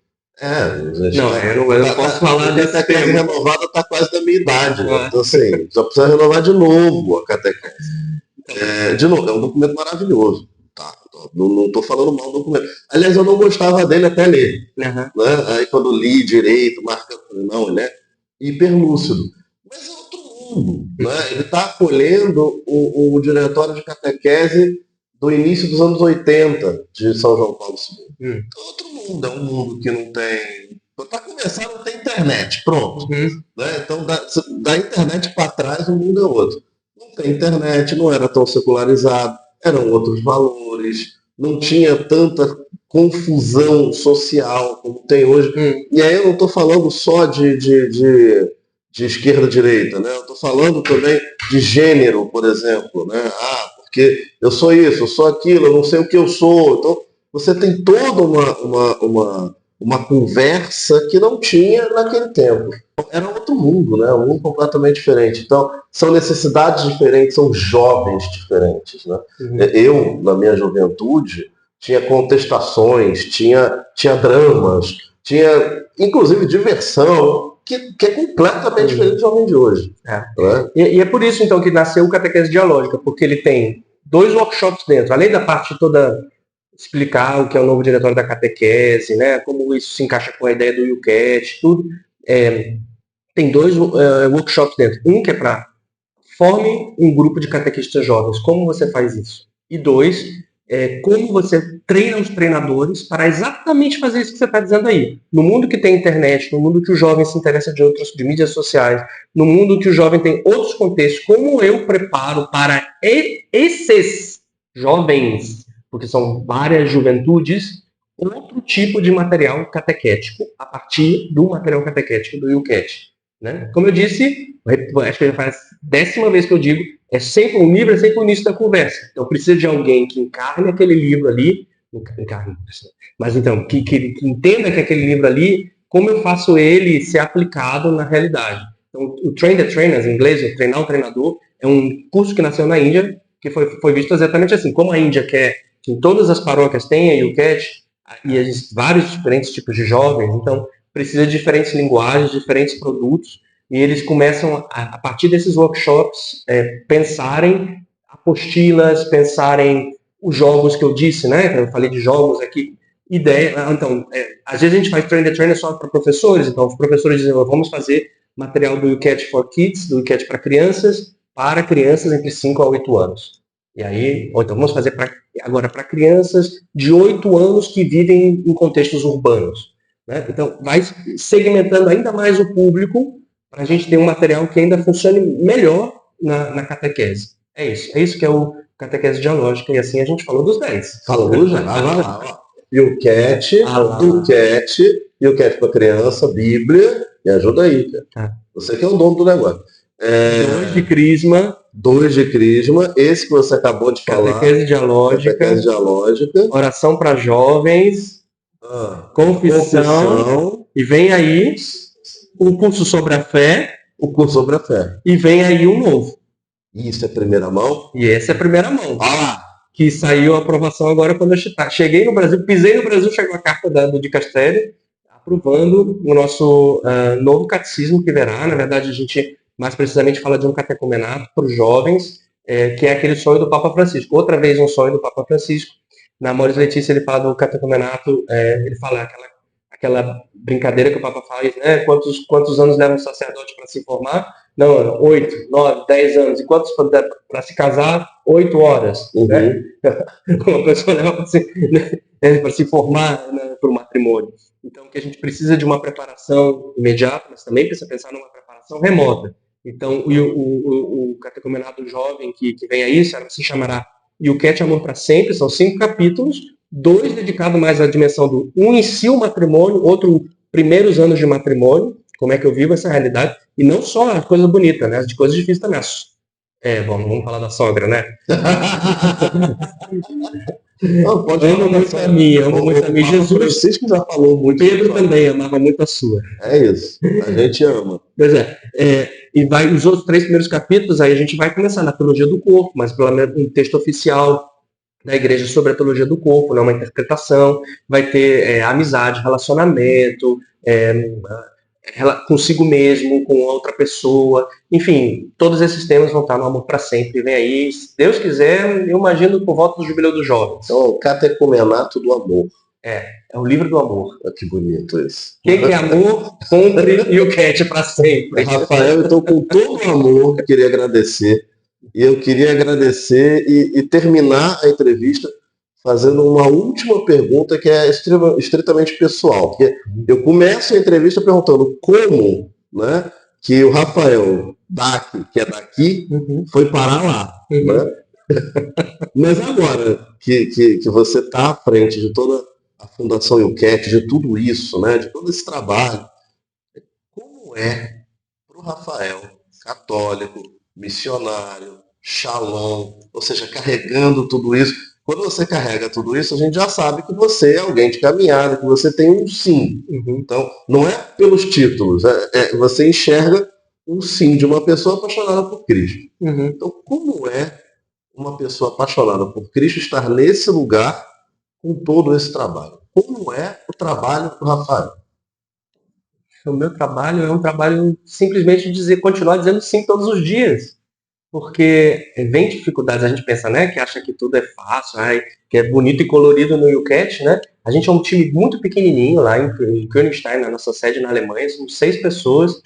Eu não posso falar desse catequese tema. renovada está quase da minha idade, né? Então, assim, só precisa renovar de novo a catequese. De novo, é um documento maravilhoso, tá? Não estou falando mal do documento. Aliás, eu não gostava dele até ler. Né? Aí quando li direito, marca, não, ele é hiperlúcido. Mas é outro mundo, né? Ele está acolhendo o diretório de catequese do início dos anos 80 de São João Paulo II. Então, outro mundo, é um mundo que não tem... Para começar, não tem internet, pronto. Né? Então, da internet para trás, o mundo é outro. Não tem internet, não era tão secularizado, eram outros valores, não tinha tanta confusão social como tem hoje. E aí eu não estou falando só de esquerda e direita, né? Eu estou falando também de gênero, por exemplo, né? Porque eu sou isso, eu sou aquilo, eu não sei o que eu sou. Então, você tem toda uma conversa que não tinha naquele tempo. Era outro mundo, né? Um mundo completamente diferente. Então, são necessidades diferentes, são jovens diferentes, né? Eu, na minha juventude, tinha contestações, tinha dramas, tinha, inclusive, diversão, que é completamente diferente do jovem de hoje. Né? E é por isso, então, que nasceu o Catequese Dialógica, porque ele tem 2 workshops dentro, além da parte toda explicar o que é o novo diretório da catequese, né, como isso se encaixa com a ideia do UCAT, tudo. Tem 2 workshops dentro. Um que é para forme um grupo de catequistas jovens. Como você faz isso? E 2, como você treina os treinadores para exatamente fazer isso que você está dizendo aí. No mundo que tem internet, no mundo que o jovem se interessa de mídias sociais, no mundo que o jovem tem outros contextos, como eu preparo para esses jovens, porque são várias juventudes, outro tipo de material catequético, a partir do material catequético do UCAT. Né? Como eu disse, acho que já faz 10ª vez que eu digo, um livro é sempre o início da conversa. Então precisa de alguém que encarne aquele livro ali, mas então, que entenda que aquele livro ali, como eu faço ele ser aplicado na realidade. Então, o Train the Trainers, em inglês, o Treinar o Treinador, é um curso que nasceu na Índia, que foi visto exatamente assim. Como a Índia quer que em todas as paróquias tenha UCAT, e existem vários diferentes tipos de jovens, então precisa de diferentes linguagens, diferentes produtos, e eles começam, a partir desses workshops, pensarem apostilas, pensarem os jogos que eu disse, né? Eu falei de jogos aqui, ideia. Então, às vezes a gente faz Train the Trainer só para professores, então os professores dizem, vamos fazer material do UCAT for Kids, do UCAT para crianças entre 5 a 8 anos. E aí, então vamos fazer agora para crianças de 8 anos que vivem em contextos urbanos. Né? Então, vai segmentando ainda mais o público para a gente ter um material que ainda funcione melhor na catequese. É isso que é o Catequese Dialógica, e assim a gente falou dos 10. Falou já? E o CAT, UCAT para criança, Bíblia, me ajuda aí, cara. Você que é o dono do negócio. 2 de Crisma, esse que você acabou de falar. Catequese Dialógica. Oração para jovens. Confissão. E vem aí o curso sobre a fé. E vem aí um novo. Isso é primeira mão? E essa é a primeira mão. Que saiu a aprovação agora quando eu cheguei no Brasil, pisei no Brasil, chegou a carta do dicastério aprovando o nosso novo catecismo que verá. Na verdade, a gente mais precisamente fala de um catecumenato para os jovens, que é aquele sonho do Papa Francisco. Outra vez um sonho do Papa Francisco. Na Amoris Laetitia ele fala do catecumenato, ele fala aquela brincadeira que o Papa faz, né? Quantos anos leva um sacerdote para se formar? Não, 8, 9, 10 anos. E quantos para se casar? 8 horas. Né? Uma pessoa leva para se formar, né, para o matrimônio. Então, que a gente precisa de uma preparação imediata, mas também precisa pensar numa preparação remota. Então, o catecumenato jovem que vem aí se chamará UCAT Amor para Sempre, são 5 capítulos, 2 dedicados mais à dimensão do um em si o matrimônio, outro primeiros anos de matrimônio, como é que eu vivo essa realidade, e não só as coisas bonitas, né, as coisas difíceis também. Vamos falar da sogra, né? Não, pode amo muito a mim. Jesus, Francisco já falou muito. Pedro também amava muito a sua. É isso, a gente ama. Pois e os outros 3 primeiros capítulos, aí a gente vai começar na teologia do corpo, mas pelo menos um texto oficial, da igreja sobre a teologia do corpo, né? Uma interpretação, vai ter amizade, relacionamento, consigo mesmo, com outra pessoa, enfim, todos esses temas vão estar no Amor para Sempre. Vem aí, se Deus quiser, eu imagino por volta do Jubileu dos Jovens. Então, o Catecumenato do Amor. É o livro do amor. Que bonito isso. Quem quer amor, compre e o Cat para sempre. Rafael, então, com todo o amor, eu queria agradecer. E eu queria agradecer e terminar a entrevista fazendo uma última pergunta que é estritamente pessoal. Que eu começo a entrevista perguntando como, né, que o Rafael Dac, que é daqui, foi parar lá. Né? Mas agora que você está à frente de toda a Fundação YouCat, de tudo isso, né, de todo esse trabalho, como é para o Rafael, católico, missionário, shalom, ou seja, carregando tudo isso. Quando você carrega tudo isso, a gente já sabe que você é alguém de caminhada, que você tem um sim. Então, não é pelos títulos, você enxerga um sim de uma pessoa apaixonada por Cristo. Então, como é uma pessoa apaixonada por Cristo estar nesse lugar com todo esse trabalho? Como é o trabalho do Rafael? O meu trabalho é um trabalho simplesmente de continuar dizendo sim todos os dias. Porque vem dificuldades, a gente pensa, né, que acha que tudo é fácil, que é bonito e colorido no YouCat, né? A gente é um time muito pequenininho lá em Königstein, na nossa sede na Alemanha, somos 6 pessoas,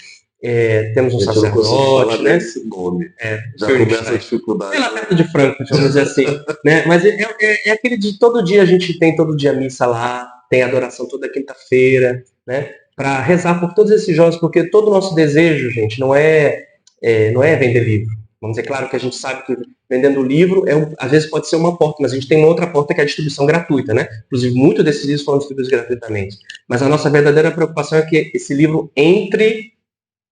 temos um sacerdote, né? Esse nome. Já Königstein. começa a dificuldade. É lá perto de Frankfurt, vamos dizer assim, né? Mas é aquele de todo dia, a gente tem todo dia missa lá, tem adoração toda quinta-feira, né? Para rezar por todos esses jovens, porque todo o nosso desejo, gente, não é vender livro. Vamos dizer, claro que a gente sabe que vendendo livro, às vezes pode ser uma porta, mas a gente tem uma outra porta que é a distribuição gratuita, né? Inclusive, muitos desses livros foram distribuídos gratuitamente. Mas a nossa verdadeira preocupação é que esse livro entre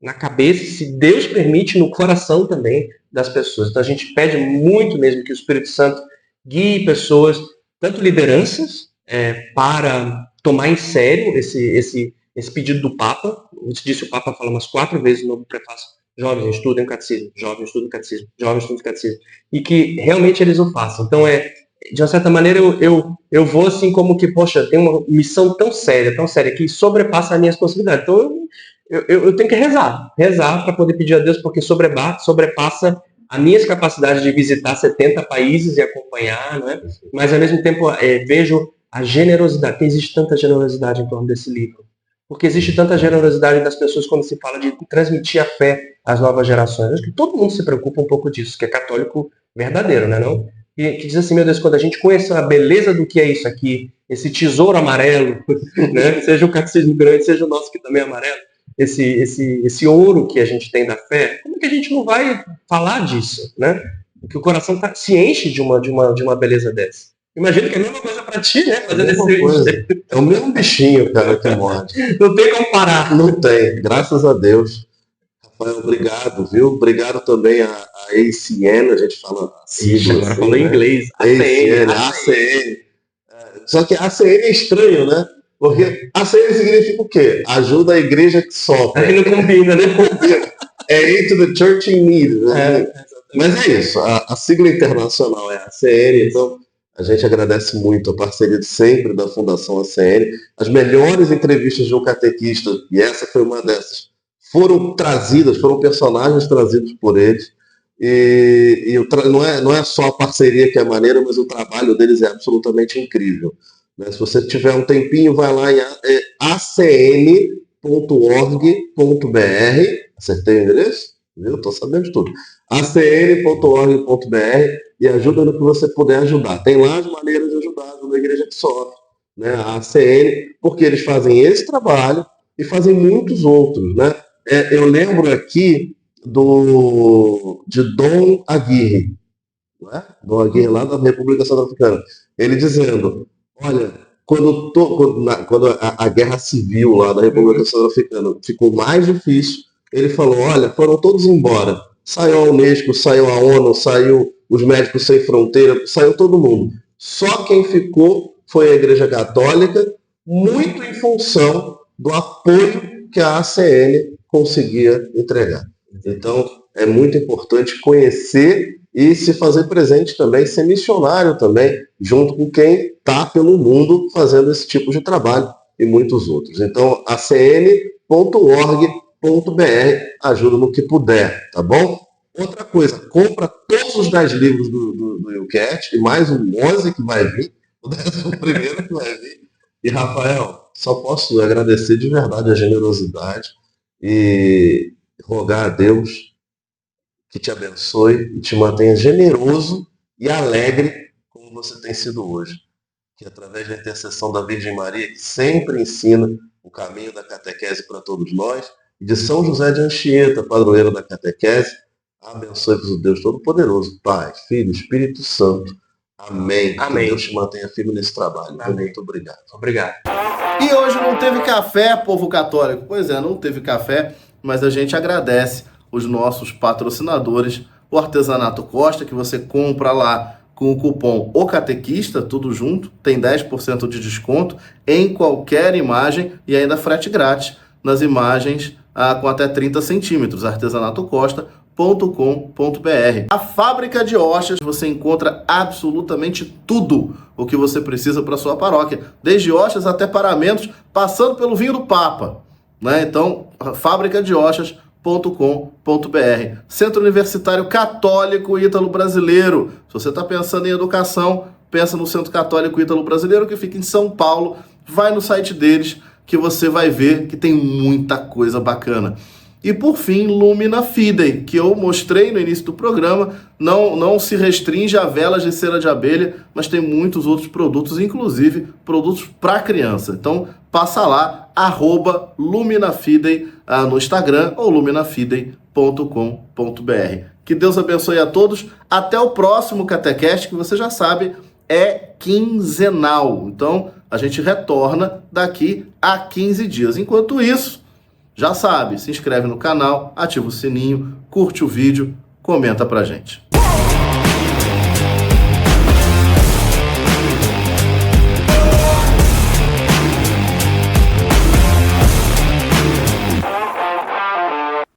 na cabeça, se Deus permite, no coração também das pessoas. Então a gente pede muito mesmo que o Espírito Santo guie pessoas, tanto lideranças, para tomar em sério esse pedido do Papa. Antes disso, o Papa fala umas 4 vezes no prefácio: jovens, estudem o catecismo, jovens, estudem o catecismo, jovens, estudem o catecismo. E que realmente eles o façam. Então, de uma certa maneira, eu vou assim como que, poxa, tem uma missão tão séria, que sobrepassa as minhas possibilidades. Então, eu tenho que rezar para poder pedir a Deus, porque sobrepassa as minhas capacidades de visitar 70 países e acompanhar, não é? Mas, ao mesmo tempo, vejo a generosidade, que existe tanta generosidade em torno desse livro. Porque existe tanta generosidade das pessoas quando se fala de transmitir a fé às novas gerações. Acho que todo mundo se preocupa um pouco disso, que é católico verdadeiro, né, não? Que diz assim, meu Deus, quando a gente conhece a beleza do que é isso aqui, esse tesouro amarelo, né, seja o catecismo grande, seja o nosso que também é amarelo, esse ouro que a gente tem da fé, como é que a gente não vai falar disso, né? Que o coração se enche de uma beleza dessa. Imagino que é a mesma coisa pra ti, né? Fazendo esse... É o mesmo bichinho, cara, que morde. Não tem como parar. Não tem, graças a Deus. Rafael, obrigado, viu? Obrigado também a ACN, a gente fala sigla. Agora falou em inglês. ACN. Só que ACN é estranho, né? Porque ACN significa o quê? Ajuda a igreja que sofre. Aí não combina, né? É Into the Church in Need. Né? Mas é isso, a sigla internacional é ACN, então a gente agradece muito a parceria de sempre da Fundação ACN. As melhores entrevistas de um catequista, e essa foi uma dessas, foram personagens trazidos por eles. Não é só a parceria que é maneira, mas o trabalho deles é absolutamente incrível. Né? Se você tiver um tempinho, vai lá em acn.org.br. Acertei o endereço? Viu? Estou sabendo de tudo. acn.org.br e ajuda no que você puder ajudar. Tem lá as maneiras de ajudar, ajuda a igreja que sofre, né? A ACN, porque eles fazem esse trabalho e fazem muitos outros, né? Eu lembro aqui de Dom Aguirre, não é? Dom Aguirre lá da República Centro-Africana, ele dizendo, olha, quando a guerra civil lá da República Centro-Africana ficou mais difícil, ele falou, olha, foram todos embora. Saiu a Unesco, saiu a ONU, saiu os Médicos Sem Fronteiras, saiu todo mundo. Só quem ficou foi a Igreja Católica, muito em função do apoio que a ACN conseguia entregar. Então, é muito importante conhecer e se fazer presente também, ser missionário também, junto com quem está pelo mundo fazendo esse tipo de trabalho e muitos outros. Então, acn.org.br, ajuda no que puder, tá bom? Outra coisa, compra todos os 10 livros do YouCat, e mais um 11 que vai vir, o 11º que vai vir. E, Rafael, só posso agradecer de verdade a generosidade e rogar a Deus que te abençoe e te mantenha generoso e alegre como você tem sido hoje. Que através da intercessão da Virgem Maria, que sempre ensina o caminho da catequese para todos nós, e de São José de Anchieta, padroeiro da catequese, abençoe-vos o Deus Todo-Poderoso, Pai, Filho, Espírito Santo. Amém. Amém. Que Deus te mantenha firme nesse trabalho. Amém. Muito obrigado. Obrigado. E hoje não teve café, povo católico. Pois é, não teve café, mas a gente agradece os nossos patrocinadores, o Artesanato Costa, que você compra lá com o cupom O Catequista, tudo junto, tem 10% de desconto em qualquer imagem e ainda frete grátis nas imagens com até 30 centímetros, artesanatocosta.com.br. A Fábrica de Hostas, você encontra absolutamente tudo o que você precisa para sua paróquia, desde hostas até paramentos, passando pelo vinho do Papa, né? Então, Fábrica de Hostas, .com.br. Centro Universitário Católico Ítalo-Brasileiro. Se você está pensando em educação, pensa no Centro Católico Ítalo-Brasileiro, que fica em São Paulo. Vai no site deles que você vai ver que tem muita coisa bacana. E por fim, Lumina Fidei, que eu mostrei no início do programa, não se restringe a velas de cera de abelha, mas tem muitos outros produtos, inclusive produtos para criança. Então passa lá, @LuminaFidei no Instagram ou luminafidei.com.br. Que Deus abençoe a todos. Até o próximo Catecast, que você já sabe, é quinzenal. Então a gente retorna daqui a 15 dias. Enquanto isso, já sabe, se inscreve no canal, ativa o sininho, curte o vídeo, comenta pra gente.